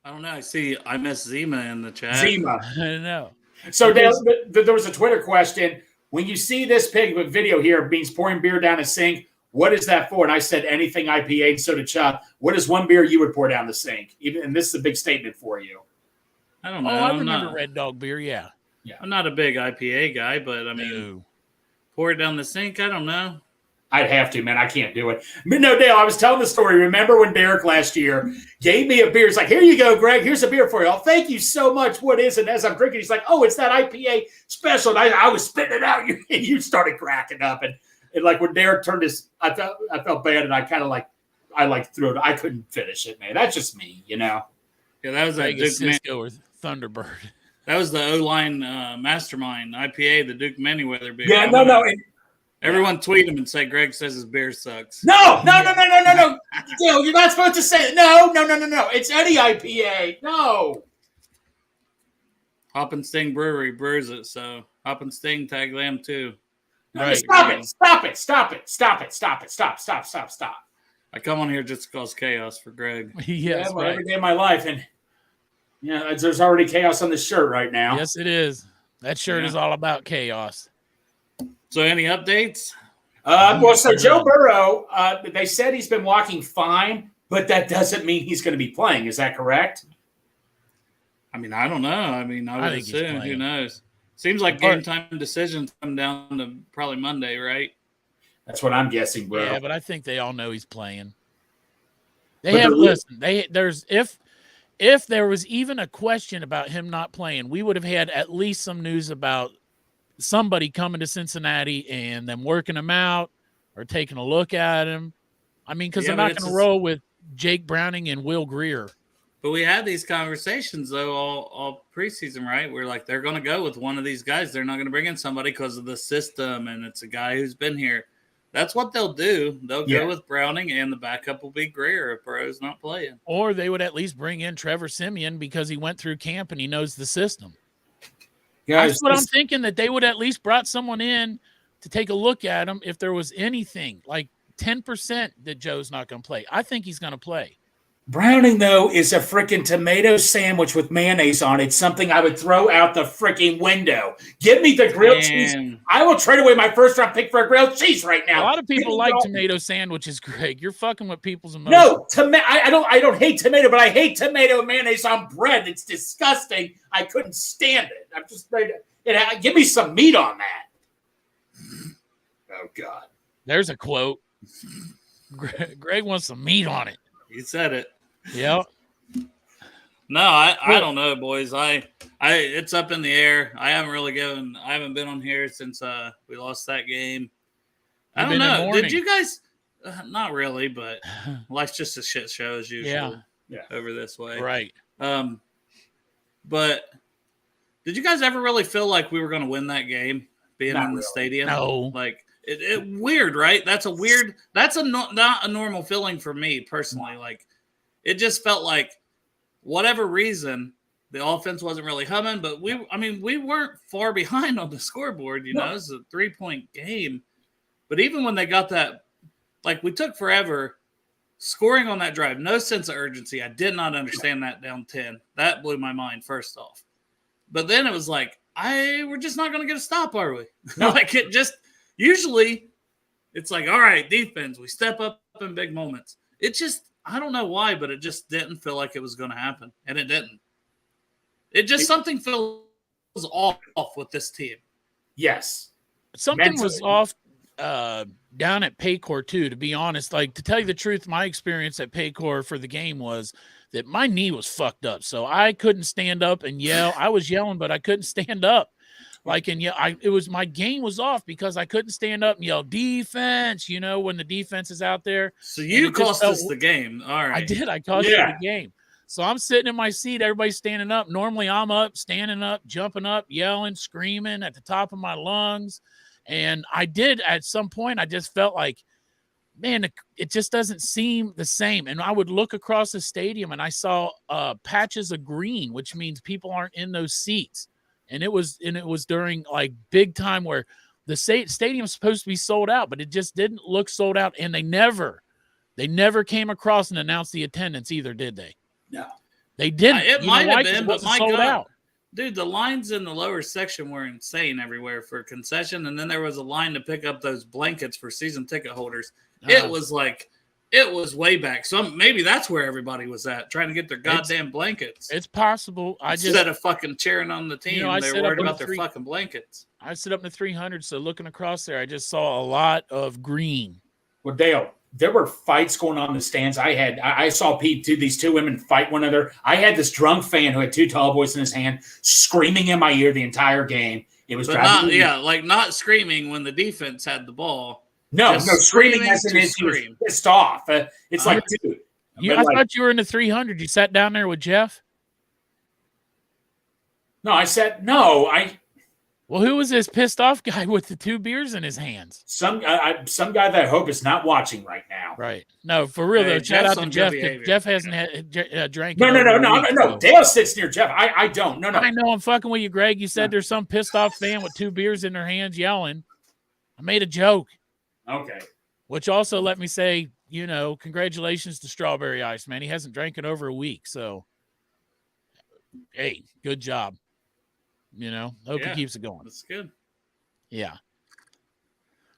I don't know. I see I miss Zima in the chat. Zima. I know. So, Dale, there was a Twitter question. When you see this video here, means pouring beer down a sink, what is that for? And I said anything IPA, and so did Chuck. What is one beer you would pour down the sink? And this is a big statement for you. I don't know. I remember Red Dog beer, yeah. I'm not a big IPA guy, but I mean, pour it down the sink, I don't know. I'd have to, man. I can't do it. But no, Dale, I was telling the story. Remember when Derek last year gave me a beer? He's like, here you go, Greg. Here's a beer for you. Oh, thank you so much. What is it? And as I'm drinking, he's like, oh, it's that IPA special. And I was spitting it out. You started cracking up. And like when Derek turned his, I felt bad. And I kind of threw it. I couldn't finish it, man. That's just me, Yeah, that was that Duke Cisco or Thunderbird. That was the O-line mastermind IPA, the Duke Manyweather beer. Yeah, no. Everyone tweet him and say Greg says his beer sucks. No. Dale, you're not supposed to say it. No. It's any IPA. No. Hop and Sting Brewery brews it, so Hop and Sting tag them too. Right. Stop it. I come on here just to cause chaos for Greg. Yes, right. Every day of my life. And there's already chaos on this shirt right now. Yes, it is. That shirt is all about chaos. So any updates? So Joe Burrow, they said he's been walking fine, but that doesn't mean he's going to be playing. Is that correct? I mean, I don't know. I would assume. Who knows? Seems like game time decisions come down to probably Monday, right? That's what I'm guessing, bro. Yeah, but I think they all know he's playing. If there was even a question about him not playing, we would have had at least some news about somebody coming to Cincinnati and them working him out or taking a look at him. I mean, because they're not going to roll with Jake Browning and Will Greer. But we had these conversations, though, all preseason, right? We're like, they're going to go with one of these guys. They're not going to bring in somebody because of the system, and it's a guy who's been here. That's what they'll do. They'll go with Browning, and the backup will be Greer if Burrow's not playing. Or they would at least bring in Trevor Siemian because he went through camp and he knows the system. That's what I'm thinking, that they would at least brought someone in to take a look at him if there was anything, like 10% that Joe's not going to play. I think he's going to play. Browning, though, is a freaking tomato sandwich with mayonnaise on it. Something I would throw out the freaking window. Give me the grilled cheese. I will trade away my first round pick for a grilled cheese right now. A lot of people like tomato sandwiches, Greg. You're fucking with people's emotions. No, I don't hate tomato, but I hate tomato mayonnaise on bread. It's disgusting. I couldn't stand it. I'm just ready to give me some meat on that. Oh God. There's a quote. Greg wants some meat on it. You said it. Yeah. No, I don't know, boys. It's up in the air. I haven't been on here since we lost that game. I don't know. Did you guys? Not really, but life's just a shit show as usual. Yeah. Over this way, right? But did you guys ever really feel like we were going to win that game, being in the stadium? No. Like it weird, right? That's not a normal feeling for me personally. Like it just felt like whatever reason the offense wasn't really humming, but we weren't far behind on the scoreboard. You know, it was a 3-point game. But even when they got that, like we took forever scoring on that drive, no sense of urgency. I did not understand that down 10. That blew my mind first off. But then it was like, we're just not going to get a stop, are we? No. Like it just, usually it's like, all right, defense, we step up in big moments. It just, I don't know why, but it just didn't feel like it was going to happen. And it didn't. Something feels off with this team. Yes. Something was off down at Paycor too, to be honest. Like, to tell you the truth, my experience at Paycor for the game was that my knee was fucked up. So I couldn't stand up and yell. I was yelling, but I couldn't stand up. Like, and my game was off because I couldn't stand up and yell defense, when the defense is out there. So you cost us the game. All right. I did. I cost you the game. So I'm sitting in my seat. Everybody's standing up. Normally I'm up, standing up, jumping up, yelling, screaming at the top of my lungs. And I did at some point, I just felt like, man, it just doesn't seem the same. And I would look across the stadium and I saw patches of green, which means people aren't in those seats. And it was during like big time where the stadium's supposed to be sold out, but it just didn't look sold out. And they never came across and announced the attendance either, did they? No, they didn't. It might have been, but my God. Out. Dude, the lines in the lower section were insane everywhere for concession. And then there was a line to pick up those blankets for season ticket holders. It was way back. So maybe that's where everybody was at, trying to get their goddamn blankets. It's possible. Instead of fucking cheering on the team, they were worried about their fucking blankets. I sit up in the 300, so looking across there, I just saw a lot of green. Well, Dale, there were fights going on in the stands. I saw these two women fight one another. I had this drunk fan who had two tall boys in his hand screaming in my ear the entire game. It was driving me. Not screaming when the defense had the ball. No, screaming as in he was pissed off. It's like, dude. I thought you were in the 300. You sat down there with Jeff? No, I said, no. Well, who was this pissed off guy with the two beers in his hands? Some guy that I hope is not watching right now. Right. No, for real, though. Shout out to Jeff. Jeff hasn't drank. No. Dale sits near Jeff. I don't. No. I know I'm fucking with you, Greg. You said there's some pissed off fan with two beers in their hands yelling. I made a joke. Okay. Which also let me say, congratulations to Strawberry Ice, man. He hasn't drank in over a week. So, hey, good job. Hope he keeps it going. That's good. Yeah.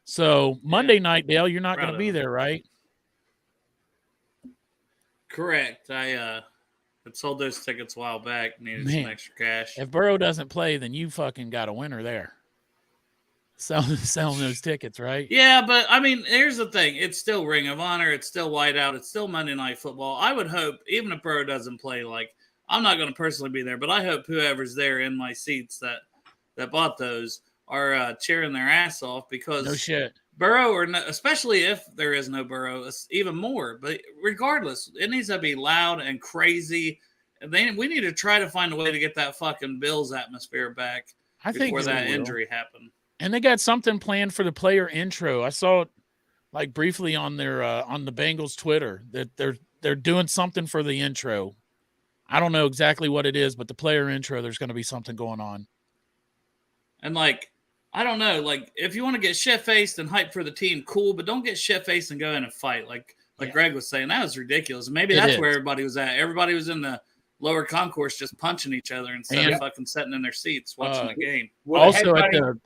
So Monday night, Dale, you're not going to be there, right? Correct. I sold those tickets a while back. Needed some extra cash. If Burrow doesn't play, then you fucking got a winner there. Selling those tickets, right? Yeah, but I mean, here's the thing. It's still Ring of Honor. It's still Whiteout. It's still Monday Night Football. I would hope, even if Burrow doesn't play, like, I'm not going to personally be there, but I hope whoever's there in my seats that bought those are cheering their ass off because no shit. Burrow, especially if there is no Burrow, it's even more. But regardless, it needs to be loud and crazy. We need to try to find a way to get that fucking Bills atmosphere back before that injury happened. And they got something planned for the player intro. I saw it like briefly on their on the Bengals Twitter that they're doing something for the intro. I don't know exactly what it is, but the player intro, there's going to be something going on. And I don't know, if you want to get shit-faced and hype for the team, cool, but don't get shit-faced and go in and fight. Like Greg was saying, that was ridiculous. Maybe It that's is. where everybody was at. Everybody was in the lower concourse just punching each other instead of fucking sitting in their seats watching the game. Well, Also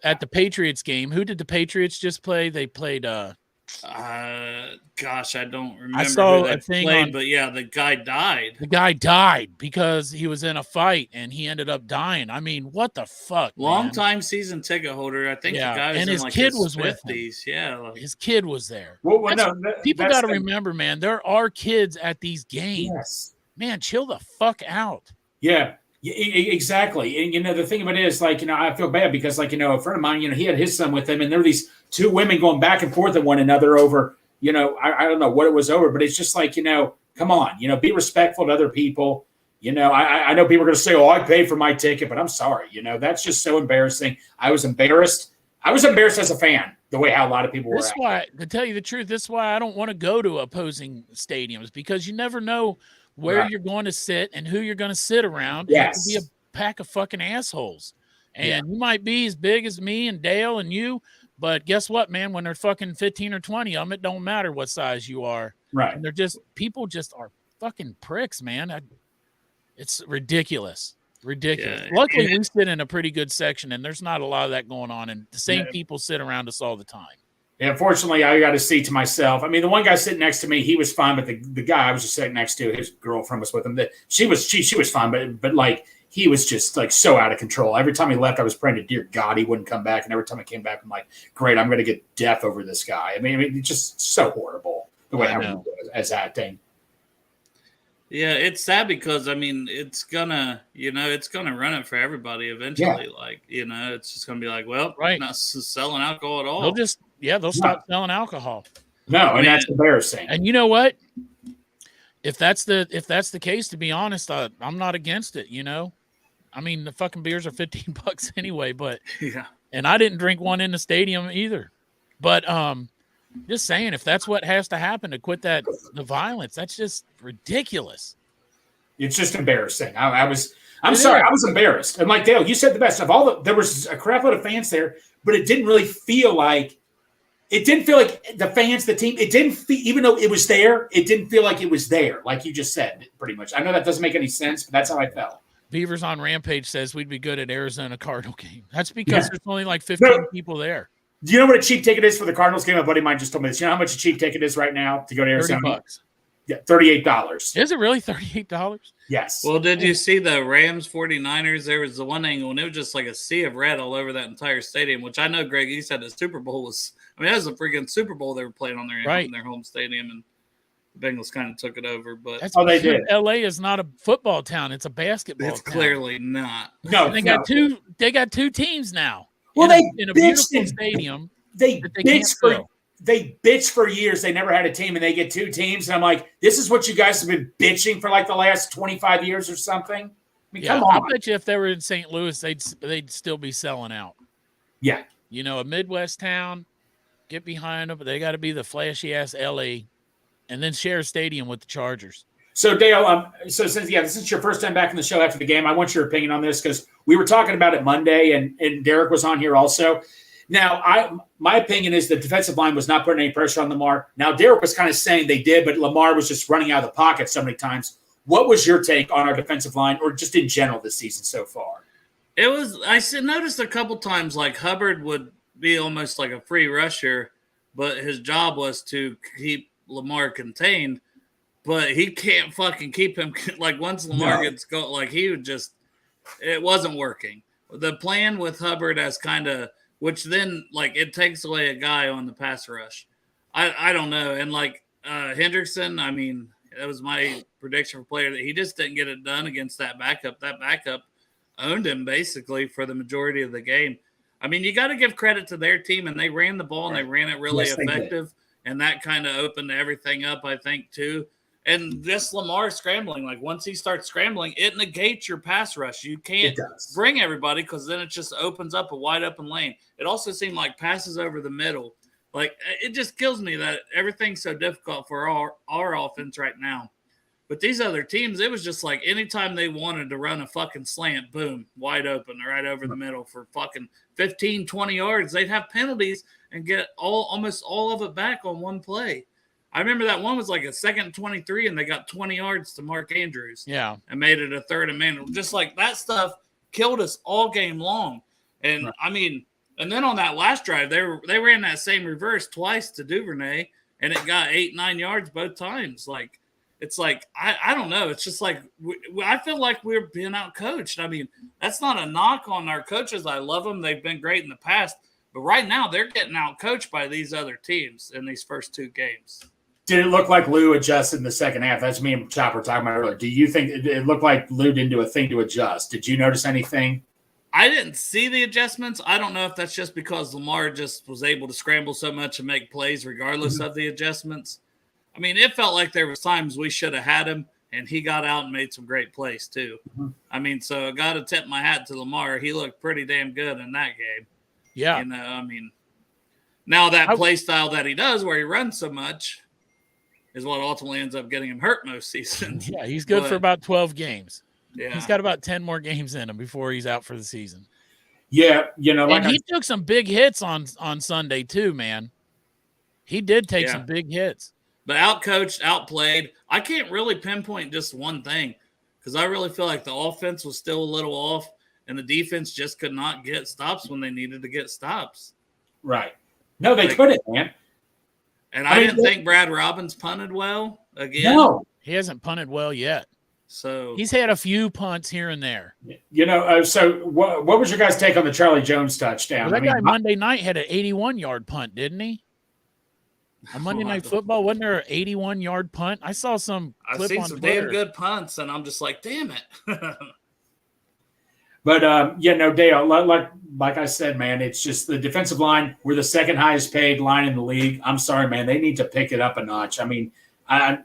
at the Patriots game, who did the Patriots just play? They played gosh, I don't remember I saw who they a thing played, on- but yeah, the guy died. The guy died because he was in a fight and he ended up dying. I mean, what the fuck? Long man? time season ticket holder. I think the guy was and in his like kid his was with him. 50s. Yeah, like, His kid was there. Well, People got to remember, man, there are kids at these games. Yes. Man, chill the fuck out. Yeah. Exactly. And, the thing of it is, like, I feel bad because, like, a friend of mine, he had his son with him, and there were these two women going back and forth at one another over, I don't know what it was over, but it's just like, come on, be respectful to other people. I know people are going to say, oh, I paid for my ticket, but I'm sorry. That's just so embarrassing. I was embarrassed. I was embarrassed as a fan, the way how a lot of people were. This is why, to tell you the truth, this is why I don't want to go to opposing stadiums, because you never know where you're going to sit and who you're going to sit around. Yes. It could be a pack of fucking assholes. And you might be as big as me and Dale and you, but guess what, man? When they're fucking 15 or 20 of them, it don't matter what size you are. Right. And people just are fucking pricks, man. It's ridiculous. Ridiculous. Yeah. Luckily, we sit in a pretty good section, and there's not a lot of that going on, and the same people sit around us all the time. Yeah, unfortunately, I got a seat to myself. I mean, the one guy sitting next to me, he was fine, but the guy I was just sitting next to, his girlfriend was with him. She was fine, but like he was just like so out of control. Every time he left, I was praying to dear God he wouldn't come back, and every time I came back, I'm like, great, I'm going to get death over this guy. I mean, it's just so horrible the way how he was as acting. Yeah, it's sad because it's gonna run it for everybody eventually. Yeah. Like, it's just gonna be like, well, Right. not selling alcohol at all. They'll stop selling alcohol. No, and that's embarrassing. And you know what? If that's the case, to be honest, I'm not against it. I mean, the fucking beers are $15 anyway, but Yeah. and I didn't drink one in the stadium either. But just saying, if that's what has to happen to quit the violence, that's just ridiculous. It's just embarrassing. I'm sorry. I was embarrassed. And like Dale, you said the best of there was a crap load of fans there, but it didn't really feel like the fans, the team, it didn't feel, even though it was there, it didn't feel like it was there. Like you just said, pretty much. I know that doesn't make any sense, but that's how I felt. Beavers on Rampage says we'd be good at Arizona Cardinal game. That's because there's only like 15 people there. Do you know what a cheap ticket is for the Cardinals game? A buddy of mine just told me this. You know how much a cheap ticket is right now to go to Arizona? $30. Yeah, $38. Is it really $38? Yes. Well, did you see the Rams 49ers? There was the one angle, and it was just like a sea of red all over that entire stadium, which I know, Greg, you said the Super Bowl was – that was a freaking Super Bowl they were playing on their home stadium, and the Bengals kind of took it over. But they did. L.A. is not a football town. It's a basketball it's town. clearly not. No, They got two teams now. Well, in a beautiful stadium. They bitched for years. They never had a team, and they get two teams. And I'm like, this is what you guys have been bitching for like the last 25 years or something. I mean, come on. I bet you if they were in St. Louis, they'd still be selling out. Yeah. A Midwest town, get behind them, but they got to be the flashy ass LA, and then share a stadium with the Chargers. So Dale, since this is your first time back in the show after the game, I want your opinion on this because we were talking about it Monday, and Derek was on here also. Now, my opinion is the defensive line was not putting any pressure on Lamar. Now, Derek was kind of saying they did, but Lamar was just running out of the pocket so many times. What was your take on our defensive line, or just in general this season so far? It was. I noticed a couple times like Hubbard would be almost like a free rusher, but his job was to keep Lamar contained. But he can't fucking keep him. Like once Lamar gets go, like he would just. It wasn't working. The plan with Hubbard as kind of. Which then, like, it takes away a guy on the pass rush. I don't know. And, like, Hendrickson, I mean, that was my prediction for player that he just didn't get it done against that backup. That backup owned him, basically, for the majority of the game. I mean, you got to give credit to their team, and they ran the ball, and they ran it really effective. And that kind of opened everything up, I think, too. And this Lamar scrambling, like once he starts scrambling, it negates your pass rush. You can't bring everybody because then it just opens up a wide open lane. It also seemed like passes over the middle. Like it just kills me that everything's so difficult for our offense right now. But these other teams, it was just like anytime they wanted to run a fucking slant, boom, wide open right over the middle for fucking 15, 20 yards. They'd have penalties and get almost all of it back on one play. I remember that one was like a 2nd and 23, and they got 20 yards to Mark Andrews. Yeah. And made it a 3rd and man. Just like that stuff killed us all game long. And Right. I mean, and then on that last drive, they ran that same reverse twice to Duvernay, and it got 8-9 yards both times. Like, it's like, I don't know. It's just like, I feel like we're being outcoached. I mean, that's not a knock on our coaches. I love them. They've been great in the past. But right now, they're getting outcoached by these other teams in these first 2 games. Did it look like Lou adjusted in the second half? That's me and Chopper talking about earlier. Do you think it looked like Lou didn't do a thing to adjust? Did you notice anything? I didn't see the adjustments. I don't know if that's just because Lamar just was able to scramble so much and make plays regardless of the adjustments. I mean, it felt like there was times we should have had him, and he got out and made some great plays too. I mean, so I got to tip my hat to Lamar. He looked pretty damn good in that game. Yeah. You know, I mean, now that play style that he does where he runs so much is what ultimately ends up getting him hurt most seasons. Yeah, he's good for about 12 games. Yeah. He's got about 10 more games in him before he's out for the season. Yeah, you know, and he took some big hits on Sunday too, man. He did take some big hits. But outcoached, outplayed. I can't really pinpoint just one thing because I really feel like the offense was still a little off and the defense just could not get stops when they needed to get stops. Right. No, they couldn't, man. And I didn't think Brad Robbins punted well again. No. He hasn't punted well yet. So he's had a few punts here and there. You know, so what was your guys' take on the Charlie Jones touchdown? Well, that guy Monday night had an 81-yard punt, didn't he? On Monday Night Football, wasn't there an 81-yard punt? I saw some clip I've seen on some Twitter. damn good punts, and I'm just like, damn it. But, Dale, like I said, man, it's just the defensive line. We're the second highest paid line in the league. I'm sorry, man. They need to pick it up a notch. I mean, I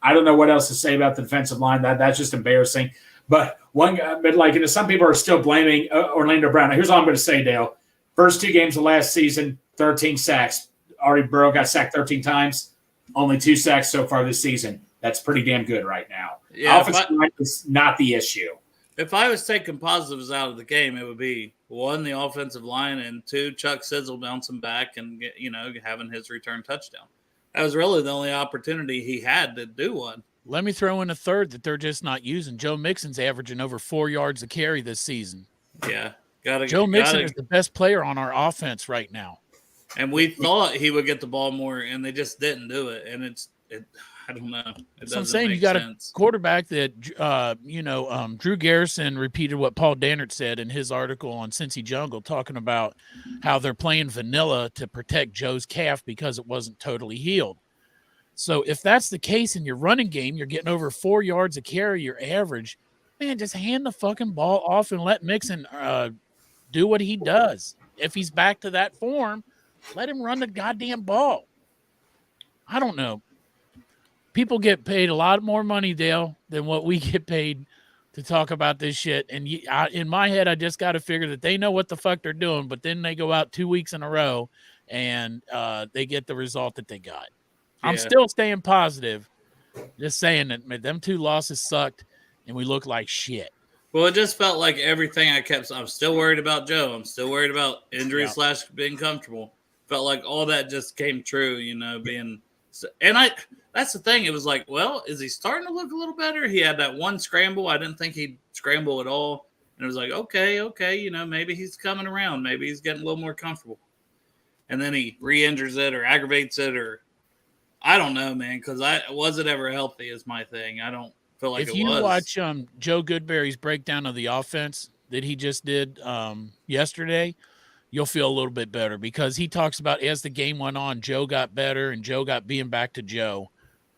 don't know what else to say about the defensive line. That's just embarrassing. But some people are still blaming Orlando Brown. Now, here's all I'm going to say, Dale. First 2 games of last season, 13 sacks. Already Burrow got sacked 13 times. Only 2 sacks so far this season. That's pretty damn good right now. Yeah, offensive line is not the issue. If I was taking positives out of the game, it would be 1, the offensive line, and 2, Chuck Sizzle bouncing back and having his return touchdown. That was really the only opportunity he had to do one. Let me throw in a third that they're just not using. Joe Mixon's averaging over 4 yards a carry this season. Yeah, Joe Mixon is the best player on our offense right now. And we thought he would get the ball more, and they just didn't do it. And I don't know. So I'm saying you got a quarterback that, Drew Garrison repeated what Paul Dannert said in his article on Cincy Jungle, talking about how they're playing vanilla to protect Joe's calf because it wasn't totally healed. So if that's the case in your running game, you're getting over 4 yards a carry, your average, man, just hand the fucking ball off and let Mixon do what he does. If he's back to that form, let him run the goddamn ball. I don't know. People get paid a lot more money, Dale, than what we get paid to talk about this shit. And in my head, I just got to figure that they know what the fuck they're doing, but then they go out 2 weeks in a row and they get the result that they got. Yeah. I'm still staying positive, just saying that them 2 losses sucked and we look like shit. Well, it just felt like everything I'm still worried about Joe. I'm still worried about injury / being comfortable. Felt like all that just came true, that's the thing. It was like, well, is he starting to look a little better? He had that one scramble. I didn't think he'd scramble at all. And it was like, okay, maybe he's coming around. Maybe he's getting a little more comfortable. And then he re-injures it or aggravates it, or I don't know, man, because was it ever healthy is my thing. I don't feel like it was. If you watch Joe Goodberry's breakdown of the offense that he just did yesterday, you'll feel a little bit better because he talks about as the game went on, Joe got better and Joe got being back to Joe.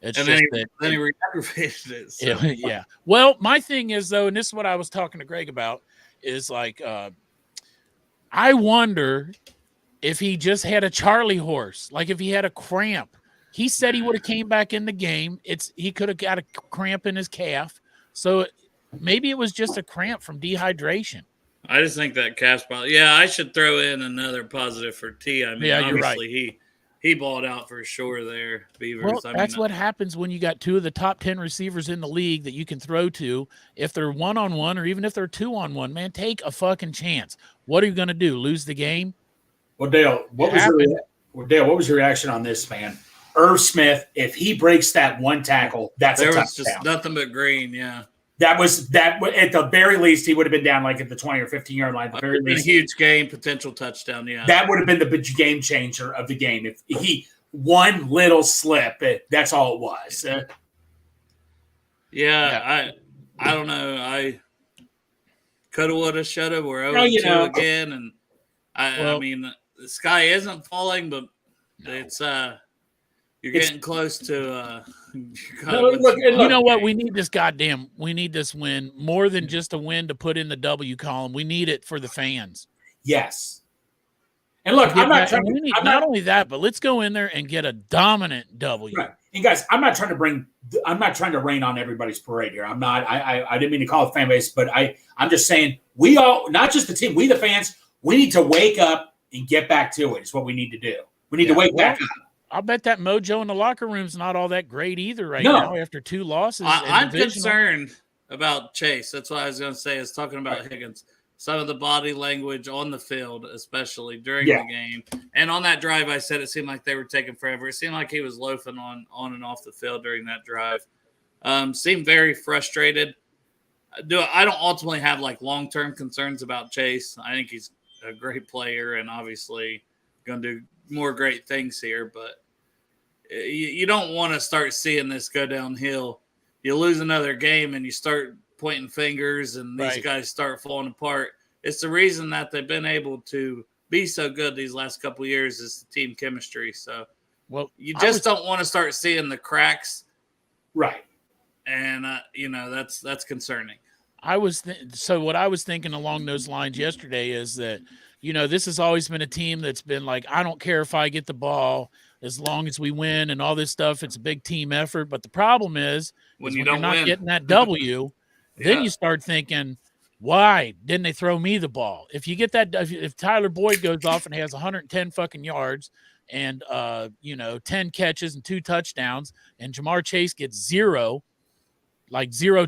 It's and just then he re-aggravated it. So. Yeah. Well, my thing is, though, and this is what I was talking to Greg about, is like I wonder if he just had a Charlie horse, like if he had a cramp. He said he would have came back in the game. He could have got a cramp in his calf. So maybe it was just a cramp from dehydration. I just think that calf spot. Yeah, I should throw in another positive for T. I mean, obviously right. He balled out for sure there, Beavers. Well, that's what happens when you got 2 of the top 10 receivers in the league that you can throw to. If they're 1-on-1 or even if they're 2-on-1, man, take a fucking chance. What are you going to do? Lose the game? Well, Dale, what was your reaction on this, man? Irv Smith, if he breaks that one tackle, that's there a was touchdown. just nothing but green. Yeah, that at the very least he would have been down like at the 20 or 15-yard line. At the very least, a huge game, potential touchdown. Yeah, that would have been the game changer of the game. If he one little slip, that's all it was. I don't know. I coulda, woulda, shoulda. We're 0-2 again, and I mean the sky isn't falling, but it's you're getting close to. You know what? We need this win more than just a win to put in the W column. We need it for the fans. Yes. And look, I'm not trying to. Not only that, but let's go in there and get a dominant W. Right. And guys, I'm not trying to rain on everybody's parade here. I'm not. I didn't mean to call it fan base, but I'm just saying we all, not just the team, we the fans, we need to wake up and get back to it. It's what we need to do. We need to wake back up. I'll bet that mojo in the locker room's not all that great either now after 2 losses. I'm concerned about Chase. That's what I was going to say. Is talking about Higgins. Some of the body language on the field, especially during the game. And on that drive, I said it seemed like they were taking forever. It seemed like he was loafing on and off the field during that drive. Seemed very frustrated. I don't ultimately have like long-term concerns about Chase. I think he's a great player and obviously going to do more great things here. But you don't want to start seeing this go downhill. You lose another game and you start pointing fingers and these guys start falling apart. It's the reason that they've been able to be so good these last couple of years is the team chemistry. So you just don't want to start seeing the cracks. Right. And, that's concerning. So what I was thinking along those lines yesterday is that, this has always been a team that's been like, I don't care if I get the ball as long as we win and all this stuff. It's a big team effort. But the problem is when you're not getting that W, then you start thinking, why didn't they throw me the ball? If you get that, if Tyler Boyd goes off and has 110 fucking yards and 10 catches and 2 touchdowns, and Jamar Chase gets 0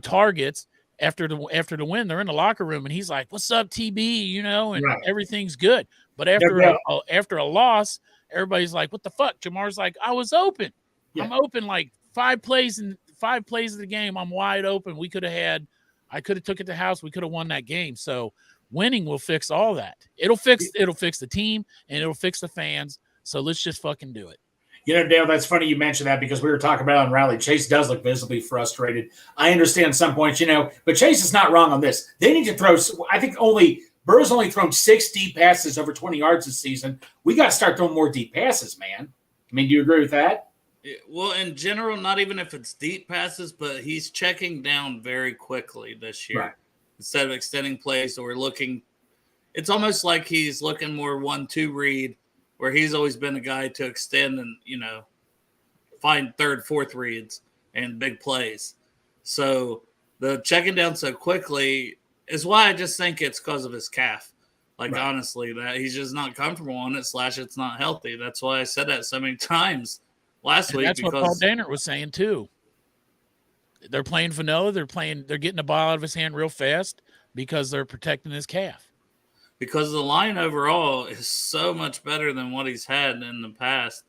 targets after the win, they're in the locker room and he's like, "What's up, TB?" And everything's good. But after a loss, everybody's like, "What the fuck?" Jamar's like, "I was open. I'm open like 5 plays of the game. I'm wide open. I could have took it to house. We could have won that game." So winning will fix all that. It'll fix the team and it'll fix the fans. So let's just fucking do it. Dale, that's funny you mentioned that because we were talking about it on Rally. Chase does look visibly frustrated. I understand some points, but Chase is not wrong on this. They need to throw. I think Burrow's only thrown 6 deep passes over 20 yards this season. We got to start throwing more deep passes, man. I mean, do you agree with that? Well, in general, not even if it's deep passes, but he's checking down very quickly this year. Right. Instead of extending plays or looking, it's almost like he's looking more 1-2 read, where he's always been a guy to extend and, find 3rd, 4th reads and big plays. So the checking down so quickly is why I just think it's because of his calf. Honestly, that he's just not comfortable on it / it's not healthy. That's why I said that so many times last week. That's what Paul Dannert was saying too. They're playing vanilla. They're getting the ball out of his hand real fast because they're protecting his calf. Because the line overall is so much better than what he's had in the past.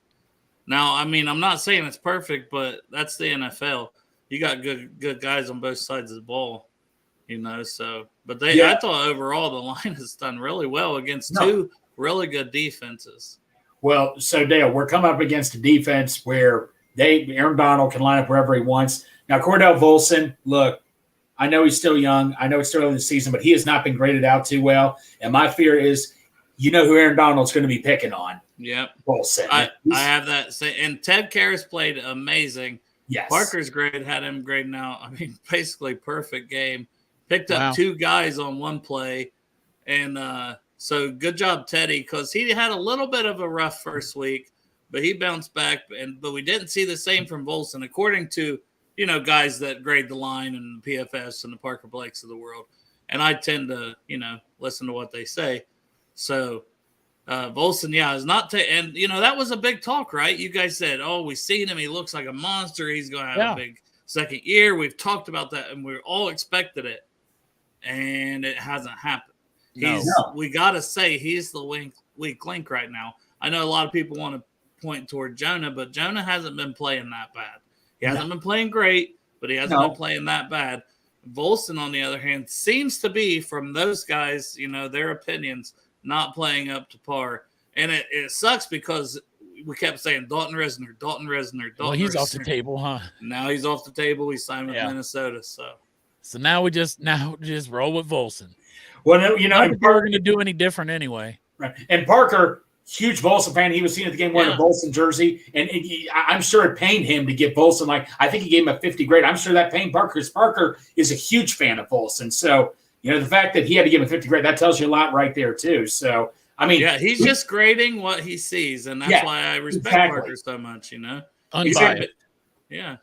Now, I mean, I'm not saying it's perfect, but that's the NFL. You got good guys on both sides of the ball, so. But I thought overall the line has done really well against 2 really good defenses. Well, so Dale, we're coming up against a defense where Aaron Donald can line up wherever he wants. Now, Cordell Volson, look, I know he's still young. I know it's still early in the season, but he has not been graded out too well. And my fear is, who Aaron Donald's going to be picking on. Yep. Volson. I have that. And Ted Karras played amazing. Yes. Parker's grade had him grading out. I mean, basically perfect game. Picked up 2 guys on one play. And so good job, Teddy, because he had a little bit of a rough first week, but he bounced back. But we didn't see the same from Volson, according to guys that grade the line and the PFS and the Parker Blakes of the world. And I tend to, listen to what they say. So Volson, is not and that was a big talk, right? You guys said, "Oh, we've seen him. He looks like a monster. He's going to have a big second year." We've talked about that, and we all expected it, and it hasn't happened. We got to say he's the weak link right now. I know a lot of people want to point toward Jonah, but Jonah hasn't been playing that bad. He hasn't been playing great, but he hasn't been playing that bad. Volson, on the other hand, seems to be, from those guys, their opinions, not playing up to par. And it sucks because we kept saying Dalton Risner. Well, he's off the table, huh? Now he's off the table. He's signed with Minnesota. So now we just roll with Volson. Well, I don't think we're going to do any different anyway. Right. And Parker, huge Volson fan. He was seen at the game wearing a Volson jersey, and I'm sure it pained him to get Volson. I think he gave him a 50 grade. I'm sure that pained Parker, because Parker is a huge fan of Volson. So, the fact that he had to give him a 50 grade, that tells you a lot right there too. So, I mean, he's just grading what he sees, and that's why I respect Parker so much. Unbiased. Yeah.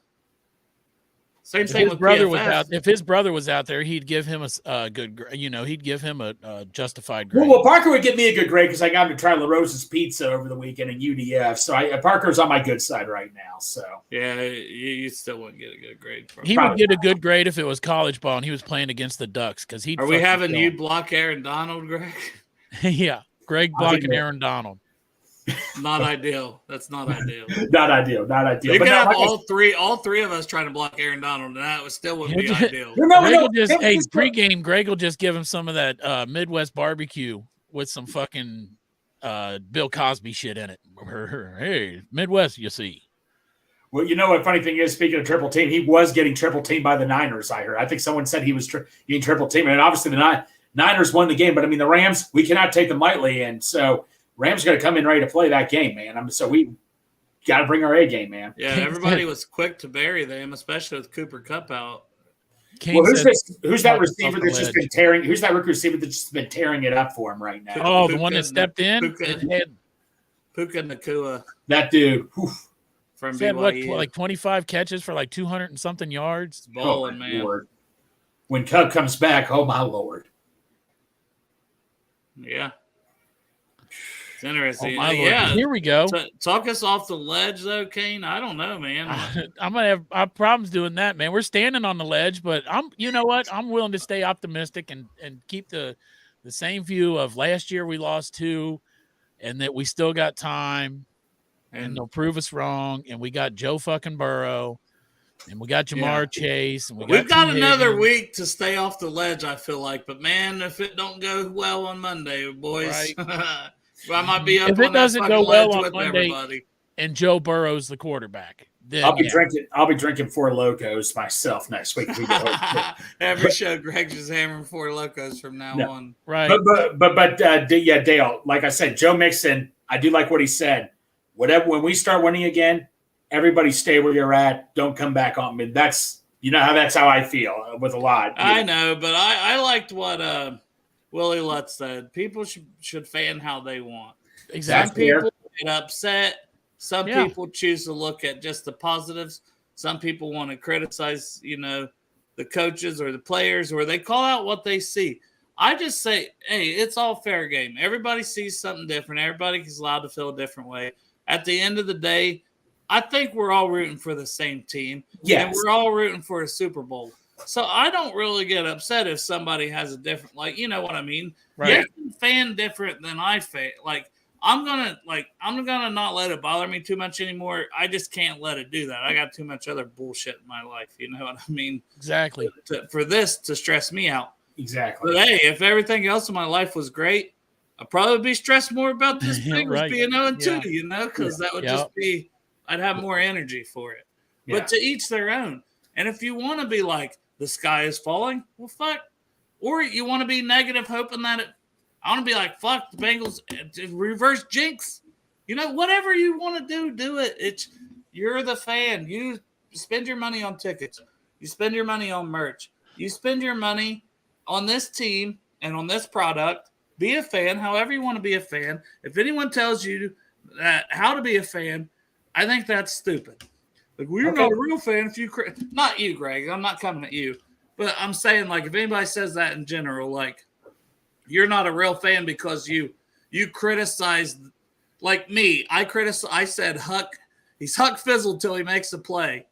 Same thing with PFF. If his brother was out there, he'd give him a good, he'd give him a justified grade. Well, Parker would give me a good grade because I got him to try LaRosa's Pizza over the weekend at UDF. So Parker's on my good side right now. So yeah, you still wouldn't get a good grade. He would get a good grade if it was college ball and he was playing against the Ducks, because he. Are we having you block Aaron Donald, Greg? Yeah, Greg blocking Aaron Donald. Not ideal. That's not ideal. Not ideal. You could have all three of us trying to block Aaron Donald, and that still wouldn't be ideal. Pregame, Greg will just give him some of that Midwest barbecue with some fucking Bill Cosby shit in it. Hey, Midwest, you see. Well, what funny thing is, speaking of triple team, he was getting triple team by the Niners, I heard. I think someone said he was getting triple team. And obviously the Niners won the game, but I mean, the Rams, we cannot take them lightly. And so Rams got to come in ready to play that game, man. So we got to bring our A game, man. Yeah, everybody was quick to bury them, especially with Cooper Kupp out. Well, who's that receiver that's just been tearing? Who's that rookie receiver that's just been tearing it up for him right now? Oh, the one that stepped in. Puka Nacua. That dude. From BYU. Like 25 catches for like 200 and something yards. Balling, man. Lord. When Kupp comes back, oh my Lord. Yeah. It's interesting. Here we go. Talk us off the ledge, though, Kane. I don't know, man. I'm gonna have problems doing that, man. We're standing on the ledge, but you know what? I'm willing to stay optimistic and keep the same view of last year we lost 2, and that we still got time, and they'll prove us wrong. And we got Joe fucking Burrow, and we got Jamar Chase, and we've got another week to stay off the ledge, I feel like. But man, if it don't go well on Monday, boys. Right. I might be up. If it doesn't go well on Monday, and Joe Burrow's the quarterback, then I'll be drinking 4 Locos myself next week. Every show, Greg's just hammering 4 Locos from now on. Right. But Dale. Like I said, Joe Mixon. I do like what he said. When we start winning again, everybody stay where you're at. Don't come back on me. That's how I feel with a lot. I know, but I liked what Willie Lutz said. People should fan how they want. Exactly. Some people get upset. Some people choose to look at just the positives. Some people want to criticize, the coaches or the players, or they call out what they see. I just say, hey, it's all fair game. Everybody sees something different. Everybody is allowed to feel a different way. At the end of the day, I think we're all rooting for the same team. Yes. And we're all rooting for a Super Bowl. So I don't really get upset if somebody has a different, you know what I mean? Right. You can fan different than I fan. I'm gonna not let it bother me too much anymore. I just can't let it do that. I got too much other bullshit in my life. You know what I mean? Exactly. For this to stress me out. Exactly. But hey, if everything else in my life was great, I'd probably be stressed more about this Bengals being 0-2, because that would just be, I'd have more energy for it. Yeah. But to each their own. And if you want to be like, the sky is falling, well, fuck. Or you want to be negative, hoping that I want to be like, fuck, the Bengals, reverse jinx. Whatever you want to do it. You're the fan. You spend your money on tickets. You spend your money on merch. You spend your money on this team and on this product. Be a fan, however you want to be a fan. If anyone tells you that how to be a fan, I think that's stupid. You're not a real fan if you – not you, Greg. I'm not coming at you. But I'm saying, if anybody says that in general, you're not a real fan because you criticize – like me, I said he's Huck Fizzled till he makes a play.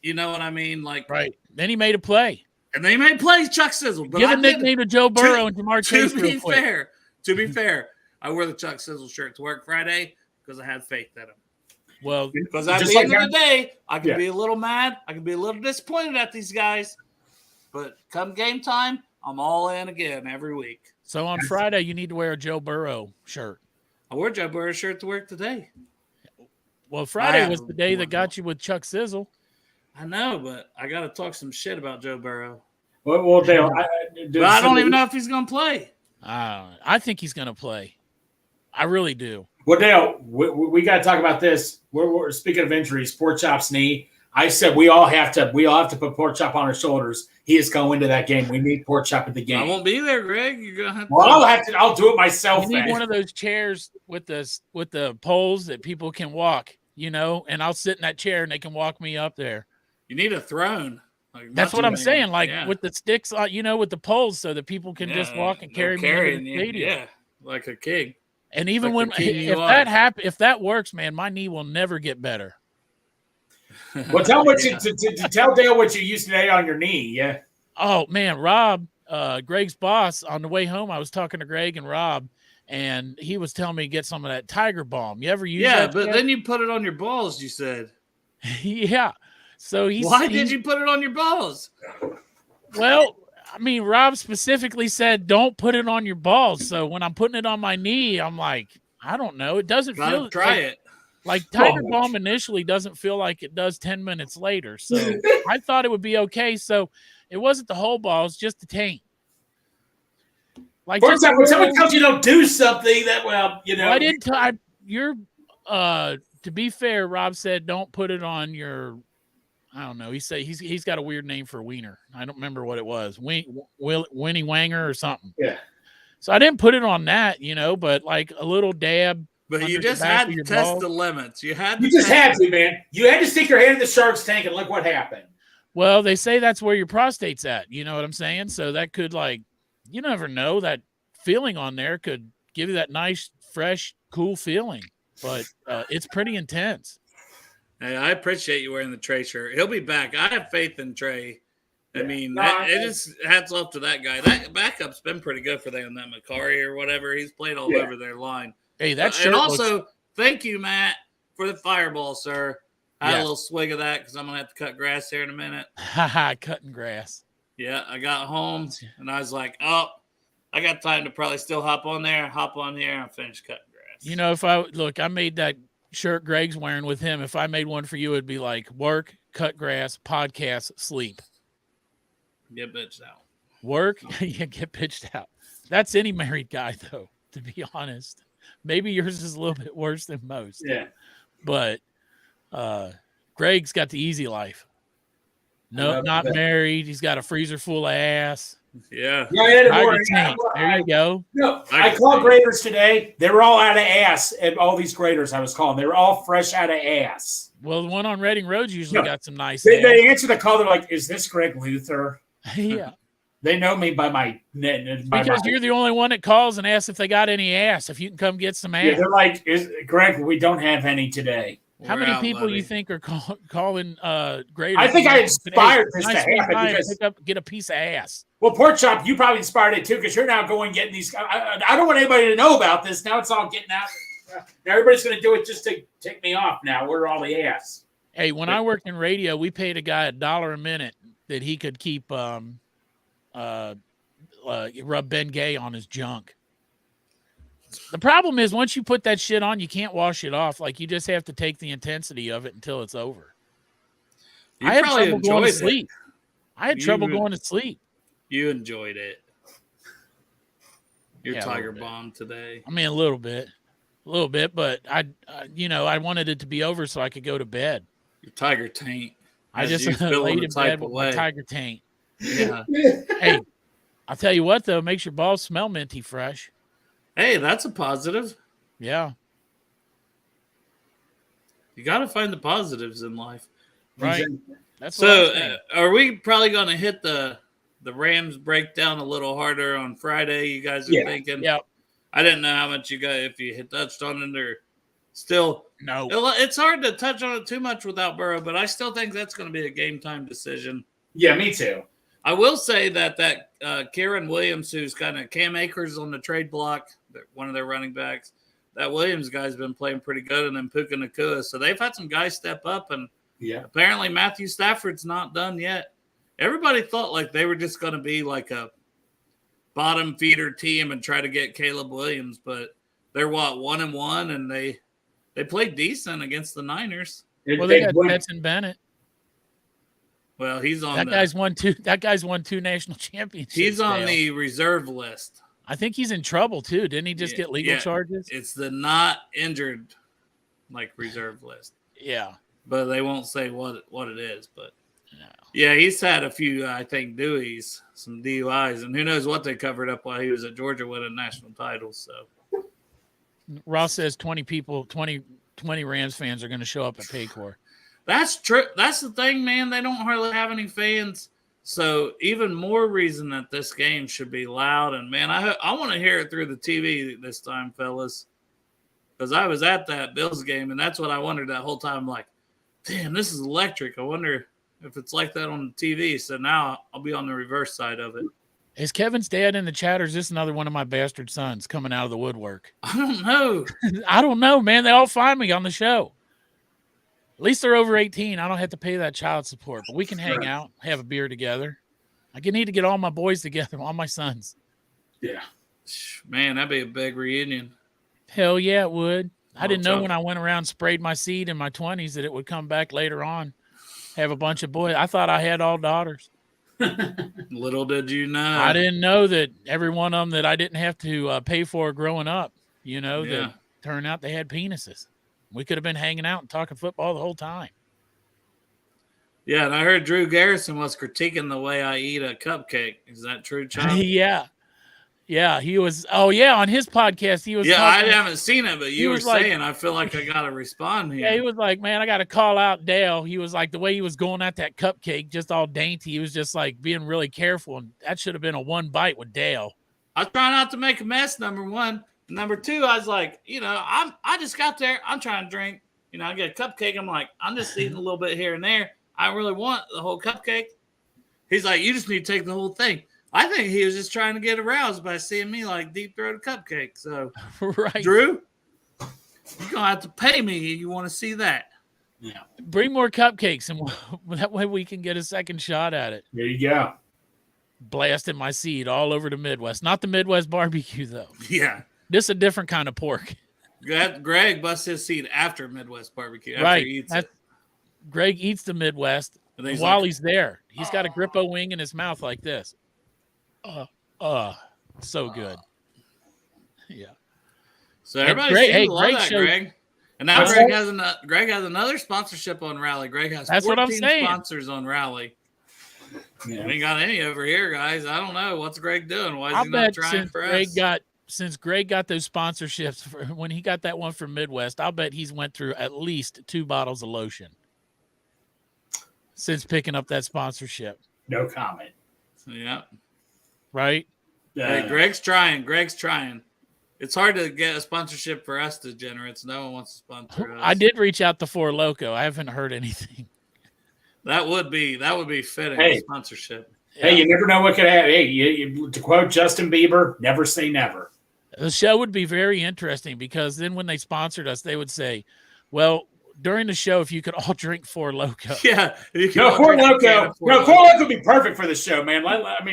You know what I mean? Right. Then he made a play. And then he made plays, Chuck Sizzle. Give a nickname to Joe Burrow and Jamar Chase. To be fair, I wore the Chuck Sizzle shirt to work Friday. because I had faith in him. Well, Because at Just the like end of how- the day, I can Yeah. be a little mad. I can be a little disappointed at these guys. But come game time, I'm all in again every week. so on Friday, you need to wear a Joe Burrow shirt. I wore Joe Burrow shirt to work today. Well, Friday have was the day that one. got you with Chuck Sizzle. I know, but I got to talk some shit about Joe Burrow. Well, Dale, But I don't even know if he's going to play. I think he's going to play. I really do. Well, Dale, we got to talk about this. We're speaking of injuries. Porkchop's knee. I said we all have to put Porkchop on our shoulders. He is going into that game. We need Porkchop at the game. I won't be there, Greg. You're going to have to. Well, I'll do it myself. You need then. one of those chairs with the poles that people can walk, and I'll sit in that chair and they can walk me up there. You need a throne. Like, That's what I'm saying, yeah. with the sticks, with the poles so that people can just walk and carry me into the stadium. Yeah, like a king. And even Like the king you are. if that works, man, my knee will never get better. Well, tell what you to tell Dale what you used today on your knee. Yeah. Oh man, Rob, Greg's boss, on the way home, I was talking to Greg and Rob, and he was telling me to get some of that Tiger Balm. You ever use Yeah, that? but yet? then you put it on your balls, you said. Yeah. So Why did you put it on your balls? Well, I mean, Rob specifically said don't put it on your balls. So when I'm putting it on my knee, I'm like, I don't know. It doesn't Gotta feel try it. like Tiger Balm initially doesn't feel like it does 10 minutes later. So I thought it would be okay. So it wasn't the whole ball, it's just the taint. Like For example, when someone tells you don't do something that I didn't to be fair, Rob said don't put it on your, I don't know. He said he's got a weird name for a wiener. I don't remember what it was. Winnie Wanger or something. Yeah. So I didn't put it on that, but like a little dab. But you under the just back had of to your test balls. the limits. You had You just had to, man. You had to stick your hand in the shark's tank and look what happened. Well, they say that's where your prostate's at. You know what I'm saying? So that could, like, you never know, that feeling on there could give you that nice, fresh, cool feeling. But it's pretty intense. Hey, I appreciate you wearing the Trey shirt. He'll be back. I have faith in Trey. I mean, it just hats off to that guy. That backup's been pretty good for them. That McCarry or whatever, he's played all over their line. Hey, that shirt and also, thank you, Matt, for the fireball, sir. I had a little swig of that because I'm going to have to cut grass here in a minute. Haha, cutting grass. Yeah, I got home, and I was like, oh, I got time to probably still hop on here, and finish cutting grass. If I made that shirt Greg's wearing with him. If I made one for you, it'd be like work, cut grass, podcast, sleep. Get bitched out. Work, you get pitched out. That's any married guy, though, to be honest. Maybe yours is a little bit worse than most. Yeah. But Greg's got the easy life. No, not married. He's got a freezer full of ass. Yeah. There you go. No, I called graders today. They were all out of ass. And all these graders I was calling, they were all fresh out of ass. Well, the one on Reading Road's usually got some nice. They answer the call. They're like, "Is this Greg Luther?" Yeah. They know me by my because you're the only one that calls and asks if they got any ass. If you can come get some ass. Yeah, they're like, Greg, we don't have any today. How many people you think are calling graders? I think I inspired this to happen because get a piece of ass. Well, Porkchop, you probably inspired it too because you're now going getting these. I don't want anybody to know about this. Now it's all getting out. Now everybody's going to do it just to take me off. Now we're all the ass. Hey, when I worked in radio, we paid a guy $1 a minute that he could keep rub Ben Gay on his junk. The problem is once you put that shit on, you can't wash it off. Like you just have to take the intensity of it until it's over. I had trouble going to sleep. I had trouble going to sleep. You enjoyed it. Your Tiger Bomb today. I mean, a little bit, but I wanted it to be over so I could go to bed. Your Tiger taint. I just laid in bed with my Tiger taint. Yeah. Hey, I'll tell you what though, it makes your balls smell minty fresh. Hey, that's a positive. Yeah. You got to find the positives in life. Right. That's so are we probably going to hit the Rams breakdown a little harder on Friday? You guys are thinking? Yeah. I didn't know how much you got, if you touched on it or still. No. It's hard to touch on it too much without Burrow, but I still think that's going to be a game time decision. Yeah, me too. I will say that Kieran Williams, who's kind of Cam Akers on the trade block, one of their running backs, that Williams guy's been playing pretty good, and then Puka Nacua. So they've had some guys step up, and apparently Matthew Stafford's not done yet. Everybody thought like they were just going to be like a bottom feeder team and try to get Caleb Williams, but they're 1-1, and they played decent against the Niners. Well, they got Stetson Bennett. Well, he's on that guy's won 2 national championships. He's on the reserve list. I think he's in trouble too. Didn't he just get legal charges? It's the not injured like reserve list. Yeah. But they won't say what it is, but no. Yeah, he's had a few, I think, Deweys, some DUIs, and who knows what they covered up while he was at Georgia winning national titles. So Ross says 20 Rams fans are going to show up at Paycor. That's true. That's the thing, man. They don't hardly have any fans. So even more reason that this game should be loud. And, man, I want to hear it through the TV this time, fellas, because I was at that Bills game, and that's what I wondered that whole time. Like, damn, this is electric. I wonder if it's like that on the TV. So now I'll be on the reverse side of it. Is Kevin's dad in the chat, or is this another one of my bastard sons coming out of the woodwork? I don't know. I don't know, man. They all find me on the show. At least they're over 18. I don't have to pay that child support, but we can hang out, have a beer together. I need to get all my boys together, all my sons. Yeah. Man, that'd be a big reunion. Hell yeah, it would. I didn't know when I went around and sprayed my seed in my 20s that it would come back later on. Have a bunch of boys. I thought I had all daughters. Little did you know. I didn't know that every one of them that I didn't have to pay for growing up, that turned out they had penises. We could have been hanging out and talking football the whole time. Yeah, and I heard Drew Garrison was critiquing the way I eat a cupcake. Is that true, Chuck? Yeah. Yeah, he was. Oh, yeah, on his podcast, he was. Yeah, I haven't seen it, but you were saying, I feel like I got to respond here. Yeah, he was like, man, I got to call out Dale. He was like, the way he was going at that cupcake, just all dainty, he was just like being really careful. And that should have been a one bite with Dale. I try not to make a mess, number one. Number two, I was like, I just got there. I'm trying to drink. I get a cupcake. I'm like, I'm just eating a little bit here and there. I don't really want the whole cupcake. He's like, you just need to take the whole thing. I think he was just trying to get aroused by seeing me like deep throat a cupcake. So, right, Drew, you're gonna have to pay me. You want to see that? Yeah. Bring more cupcakes, and that way we can get a second shot at it. There you go. Blasting my seed all over the Midwest. Not the Midwest barbecue though. Yeah. This is a different kind of pork. Greg busts his seed after Midwest barbecue. After right. He eats it. Greg eats the Midwest while he's there. He's got a Grippo wing in his mouth like this. So good. Yeah. So everybody love that, Greg. And now Greg has another sponsorship on Rally. Greg has 14 sponsors on Rally. Yeah. We ain't got any over here, guys. I don't know. What's Greg doing? Why is he not trying for us? Since Greg got those sponsorships, when he got that one from Midwest, I'll bet he's went through at least 2 bottles of lotion since picking up that sponsorship. No comment. Yeah. Right? Hey, Greg's trying. It's hard to get a sponsorship for us degenerates. No one wants to sponsor us. I did reach out to Four Loko. I haven't heard anything. That would be fitting sponsorship. Hey, you never know what could happen. Hey, to quote Justin Bieber, never say never. The show would be very interesting because then when they sponsored us, they would say, well, during the show, if you could all drink Four Loko. Yeah. Four Loko. Four Loko would be perfect for the show, man.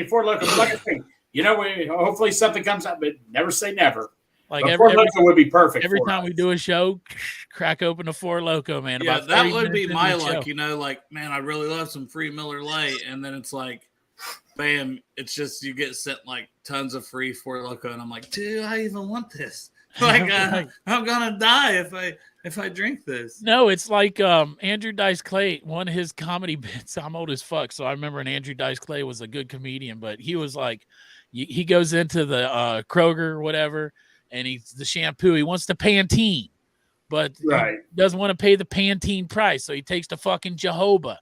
Four Loko, like I say, hopefully something comes up, but never say never. Like Four Loko would be perfect. Every time we do a show, crack open a Four Loko, man. Yeah, that would be my luck, man, I really love some free Miller Lite. And then it's like, bam, it's just you get sent like tons of free Four Loko, and I'm like, dude, I even want this. Like I'm gonna die if I drink this. No, it's like Andrew Dice Clay, one of his comedy bits. I'm old as fuck, so I remember when Andrew Dice Clay was a good comedian, but he was like, he goes into the Kroger or whatever, and he's the shampoo. He wants the Pantene, but he doesn't want to pay the Pantene price, so he takes the fucking Jojoba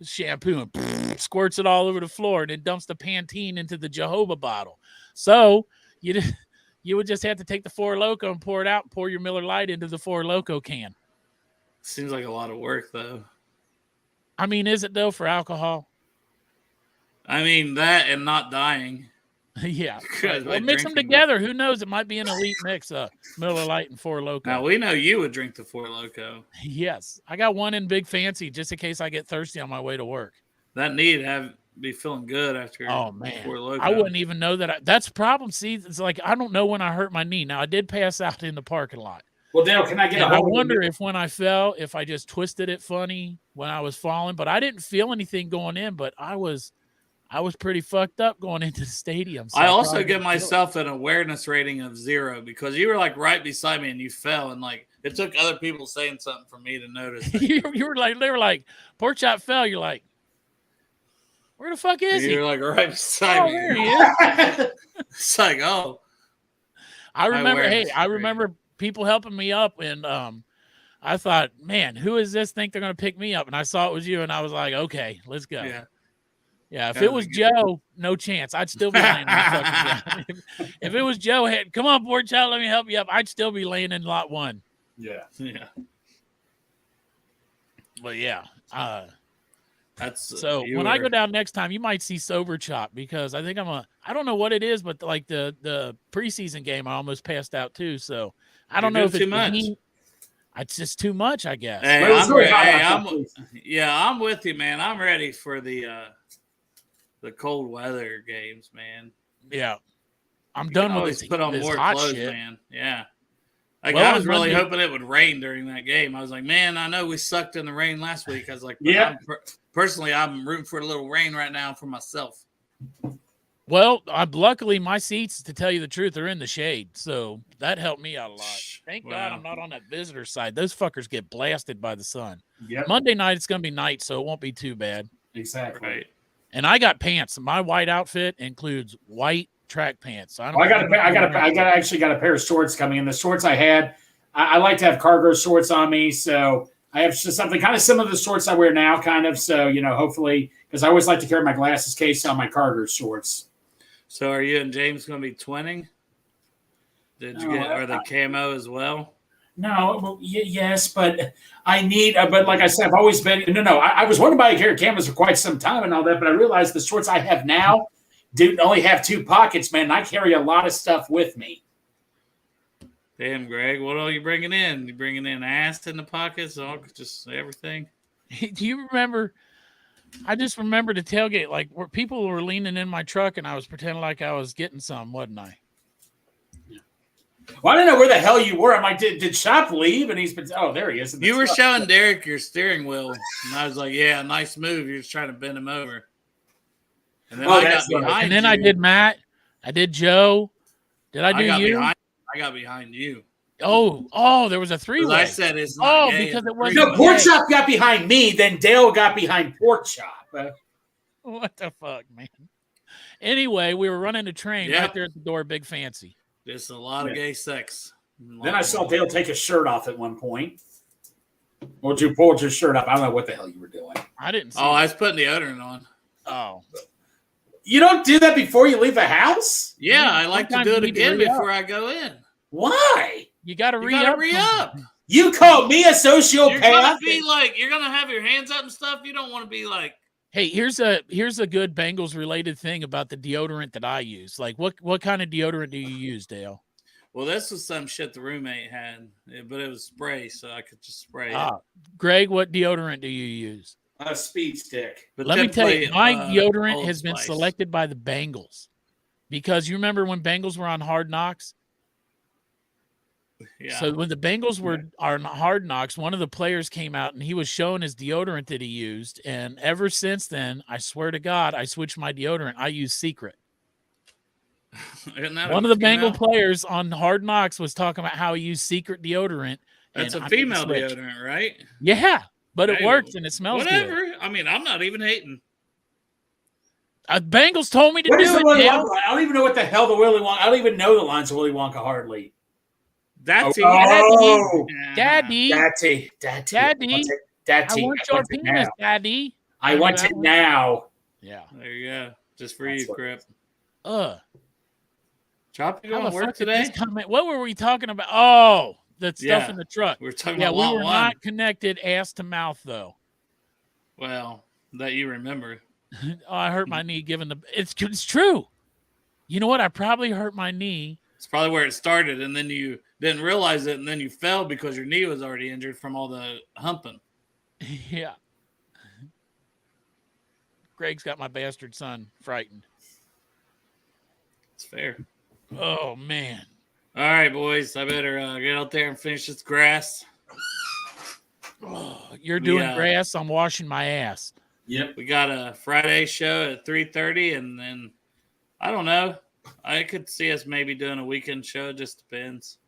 shampoo and squirts it all over the floor and then dumps the Pantene into the Jojoba bottle. So you would just have to take the Four Loko and pour it out and pour your Miller Lite into the Four Loko can. Seems like a lot of work, though. I mean, is it, though, for alcohol? I mean, that and not dying. Yeah. Good, Well, like mix them drinking together. Who knows? It might be an elite mix. Miller Lite and Four Loko. Now we know you would drink the Four Loko. Yes, I got one in Big Fancy just in case I get thirsty on my way to work. That need to be feeling good after. Oh man, Four Loko. I wouldn't even know that. That's the problem. See, it's like I don't know when I hurt my knee. Now I did pass out in the parking lot. Well, Dale, can I get And a I hold of wonder you? if when I fell, if I just twisted it funny when I was falling, but I didn't feel anything going in. But I was pretty fucked up going into the stadium. So I also probably give didn't feel it. myself an awareness rating of 0 because you were like right beside me and you fell, and like it took other people saying something for me to notice. you were like, they were like, Porkchop fell. You're like, where the fuck is he? You're like right beside Oh, me. there he is. It's like, oh, I remember. Hey, awareness I rating. remember people helping me up, and I thought, man, who is this? Think they're gonna pick me up? And I saw it was you, and I was like, okay, let's go. yeah. If That it was was a good- Joe, no chance. I'd still be laying on the fucking ground. If it was Joe, hey, come on, Porkchop, let me help you up. I'd still be laying in lot 1. Yeah. But yeah, That's so when I go down next time, you might see Sober Chop because I think I don't know what it is, but like the preseason game, I almost passed out too. So I don't know if it's too much. It's just too much, I guess. Hey, But it was I'm, really re- hot hey, outside, I'm please. yeah, I'm with you, man. I'm ready for the cold weather games, man. Yeah, I'm You done can with always this, put on this more hot clothes, shit. man. Yeah. Like Well, I was on really Monday- hoping it would rain during that game. I was like, man, I know we sucked in the rain last week. I was like, but Yeah. personally, I'm rooting for a little rain right now for myself. Well, luckily my seats, to tell you the truth, are in the shade, so that helped me out a lot. Thank God Wow. I'm not on that visitor side. Those fuckers get blasted by the sun. Yep. Monday night it's gonna be night, so it won't be too bad. Exactly. Right. And I got pants. My white outfit includes white track pants. So I actually got a pair of shorts coming in. The shorts I had, I like to have cargo shorts on me, so I have just something kind of similar to the shorts I wear now, kind of. So hopefully, because I always like to carry my glasses case on my cargo shorts. So are you and James going to be twinning? Did you are the camo as well? No, well, yes, but I need. But like I said, I've always been. No. I was wanting to buy a pair of cameras for quite some time and all that, but I realized the shorts I have now only have 2 pockets, man. And I carry a lot of stuff with me. Damn, Greg, what are you bringing in? You bringing in ass in the pockets, all just everything? Do you remember? I just remember the tailgate, like where people were leaning in my truck, and I was pretending like I was getting some, wasn't I? Well, I didn't know where the hell you were. I'm like, did Shop leave? And he's been. Oh, there he is. in the You were truck. showing Derek your steering wheel, and I was like, "Yeah, nice move." You're just trying to bend him over, and then Oh, I got that's right. behind. And then you. I did Matt. I did Joe. Did I do you? I got behind you. Oh, there was a 3-way. I said it's not gay because in it the wasn't. No, three-way. Porkchop got behind me. Then Dale got behind Porkchop. What the fuck, man? Anyway, we were running a train Yeah. right there at the door, Big Fancy. Just a lot of gay sex. Then I saw Dale take his shirt off at one point. Or you pulled your shirt up. I don't know what the hell you were doing. I didn't see. Oh, I it. was putting deodorant on. Oh, You don't do that before you leave the house? Yeah, I like to Sometimes do you it need to again re-up. before I go in. Why? you got to You re-up. gotta re-up. You call me a You're sociopath? gonna be like, you're gonna have your hands up and stuff. You don't want to be like, Hey, here's a good Bengals related thing about the deodorant that I use. Like, what kind of deodorant do you use, Dale? well, this was some shit the roommate had, but it was spray, so I could just spray it. Greg, what deodorant do you use? A speed stick. But Let me tell you, typically, my deodorant Old has been Spice. selected by the Bengals because you remember when Bengals were on Hard Knocks. Yeah. So when the Bengals were on Hard Knocks, one of the players came out and he was showing his deodorant that he used. And ever since then, I swear to God, I switched my deodorant. I use Secret. Isn't that One a of the Bengal female? players on Hard Knocks was talking about how he used Secret deodorant. That's and a I made the female switch. deodorant, right? Yeah, but it Hey, works and it smells Whatever. good. I mean, I'm not even hating. Bengals told me to What is do the it, Willy Dale. Wonka? I don't even know what the hell the Willy Wonka. I don't even know the lines of Willy Wonka hardly. That's Oh, Daddy, Daddy. Daddy, Daddy. I want your it penis, now. Daddy. I want Remember it that one? now. Yeah. There you go. Just for That's you, what- Crip. Chop, you How going the to work fuck did today? this comment? What were we talking about? Oh, the stuff Yeah. in the truck. We were talking Yeah, about we lot were one. not connected ass to mouth though. Well, that you remember. Oh, I hurt my knee giving the. It's true. You know what? I probably hurt my knee. It's probably where it started, and then you didn't realize it, and then you fell because your knee was already injured from all the humping. Yeah. Greg's got my bastard son frightened. It's fair. Oh, man. All right, boys. I better get out there and finish this grass. Oh, you're doing grass. I'm washing my ass. Yep. We got a Friday show at 3:30, and then I don't know. I could see us maybe doing a weekend show. It just depends.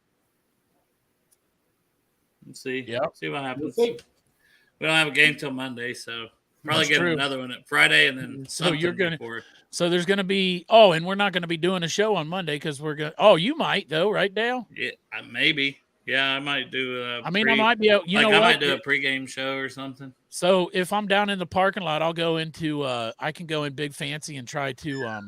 Let's see. Yep. See what happens. We don't have a game till Monday, so probably get another one at Friday, and then So there's gonna be. Oh, and we're not gonna be doing a show on Monday because we're gonna. Oh, you might though, right, Dale? Yeah, maybe. Yeah, I might do. I might be. I might do a pregame show or something. So if I'm down in the parking lot, I'll go into. I can go in Big Fancy and try to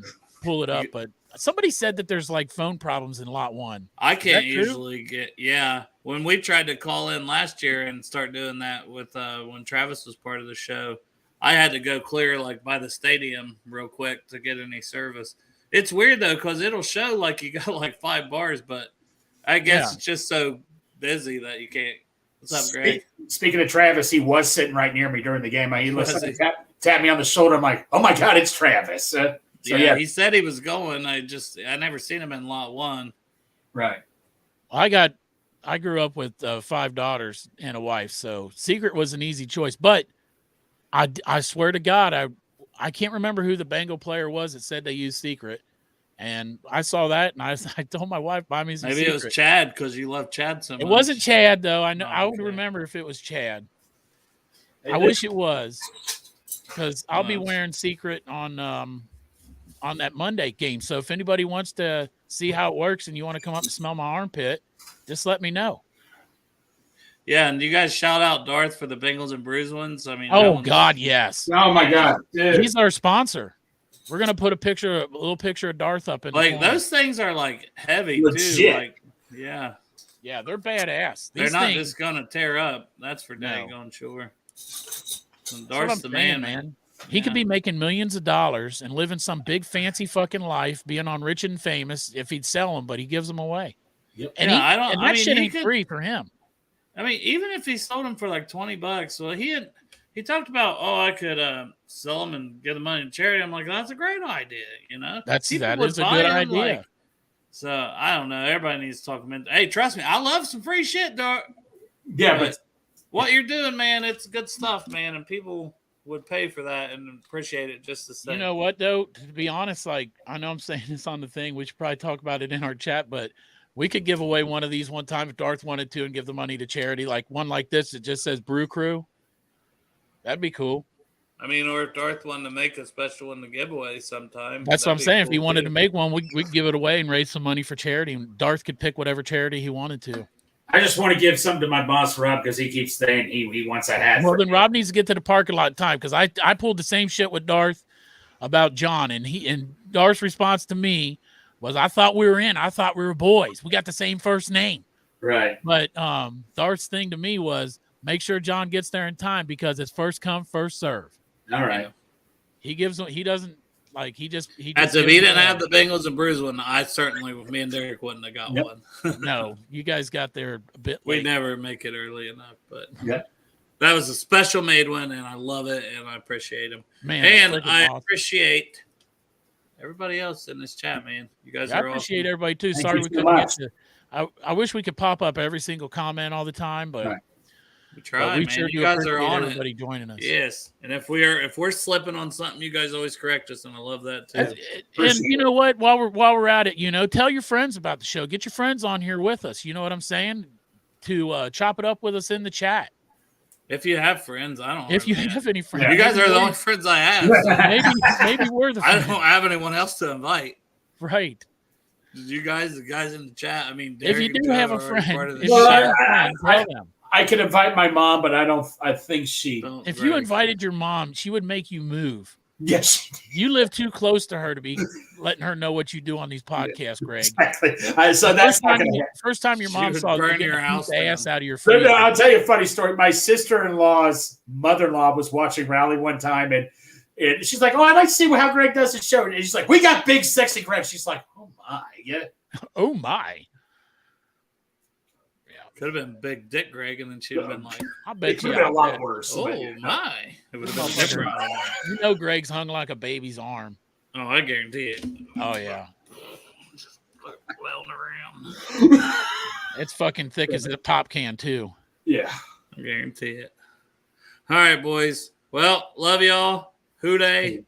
pull it up. But somebody said that there's like phone problems in Lot 1. I can't usually get. Yeah, when we tried to call in last year and start doing that with when Travis was part of the show, I had to go clear like by the stadium real quick to get any service. It's weird though because it'll show like you got like 5 bars, but I guess it's just so busy that you can't. What's up, Greg? Speaking of Travis, he was sitting right near me during the game. He tapped me on the shoulder. I'm like, oh my God, it's Travis. He said he was going. I never seen him in Lot 1. Right. I grew up with 5 daughters and a wife, so Secret was an easy choice. But I swear to God, I can't remember who the Bengal player was that said they used Secret. And I saw that, and I told my wife, buy me some Maybe Secret. It was Chad because you love Chad so much. It wasn't Chad, though. I know. I would remember if it was Chad. I wish it was because I'll be wearing Secret on that Monday game. So if anybody wants to see how it works and you want to come up and smell my armpit, just let me know. Yeah, and you guys shout out Darth for the Bengals and Brews ones. I mean, God, yes. Oh my God, dude. He's our sponsor. We're gonna put a little picture of Darth up in like those things are like heavy legit. Too. Like, yeah, they're badass. They're not just gonna tear up. That's for daggone sure. And Darth's the man. He could be making millions of dollars and living some big fancy fucking life, being on Rich and Famous if he'd sell them, but he gives them away. Yep. And that shit ain't free for him. I mean, even if he sold them for like $20, well, he talked about, I could sell them and give the money to charity. I'm like, that's a great idea, you know? That is a good idea. So I don't know. Everybody needs to talk about. Hey, trust me, I love some free shit, dog. Yeah, but what you're doing, man, it's good stuff, man, and people would pay for that and appreciate it just the same. You know what, though? To be honest, like I know I'm saying this on the thing. We should probably talk about it in our chat, but we could give away one of these one time if Darth wanted to and give the money to charity, like one like this. It just says Brew Crew. That'd be cool. I mean, or if Darth wanted to make a special one to give away sometime. That's what I'm saying. Cool if he wanted to make one, we'd give it away and raise some money for charity. And Darth could pick whatever charity he wanted to. I just want to give something to my boss, Rob, because he keeps saying he wants a hat. Well, then Rob needs to get to the parking lot in time because I pulled the same shit with Darth about John. And Darth's response to me was, I thought we were in. I thought we were boys. We got the same first name. Right. But Darth's thing to me was, make sure John gets there in time because it's first come, first serve. All right. He doesn't like he just he didn't have the Bengals and Brews one, me and Derek wouldn't have got one. No, you guys got there a bit late. We never make it early enough, but that was a special made one, and I love it, and I appreciate him. Man, and I appreciate everybody else in this chat, man. You guys are awesome. I appreciate everybody too. Thank Sorry you we so couldn't much. get to. I wish we could pop up every single comment all the time, but we try, man. Sure you guys are on everybody joining us. Yes, and if we're slipping on something, you guys always correct us, and I love that too. And you know what? While we're at it, tell your friends about the show. Get your friends on here with us. You know what I'm saying? To chop it up with us in the chat. If you have friends, I don't. If you have any friends, you guys are the only friends I have. So maybe we're the. I don't have anyone else to invite. Right. You guys, the guys in the chat. I mean, Derek, if you do have a friend, tell them. I could invite my mom, but I think she. If you invited your mom, she would make you move. Yes. You live too close to her to be letting her know what you do on these podcasts, Greg. Exactly. So that's first time your mom saw burn your house ass out of your face. I'll tell you a funny story. My sister-in-law's mother-in-law was watching Rally one time, and And she's like, "Oh, I'd like to see how Greg does his show." And she's like, "We got big, sexy Greg." She's like, "Oh my, yeah." Oh my. Could have been Big Dick Greg, and then she'd have been like, I It bet could you. have been a lot worse. "Oh but, yeah. my!" It would have been different. You know, Greg's hung like a baby's arm. Oh, I guarantee it. Oh yeah, Just flailing around. it's fucking thick as a pop can too. Yeah. I guarantee it. All right, boys. Well, love y'all. Houday.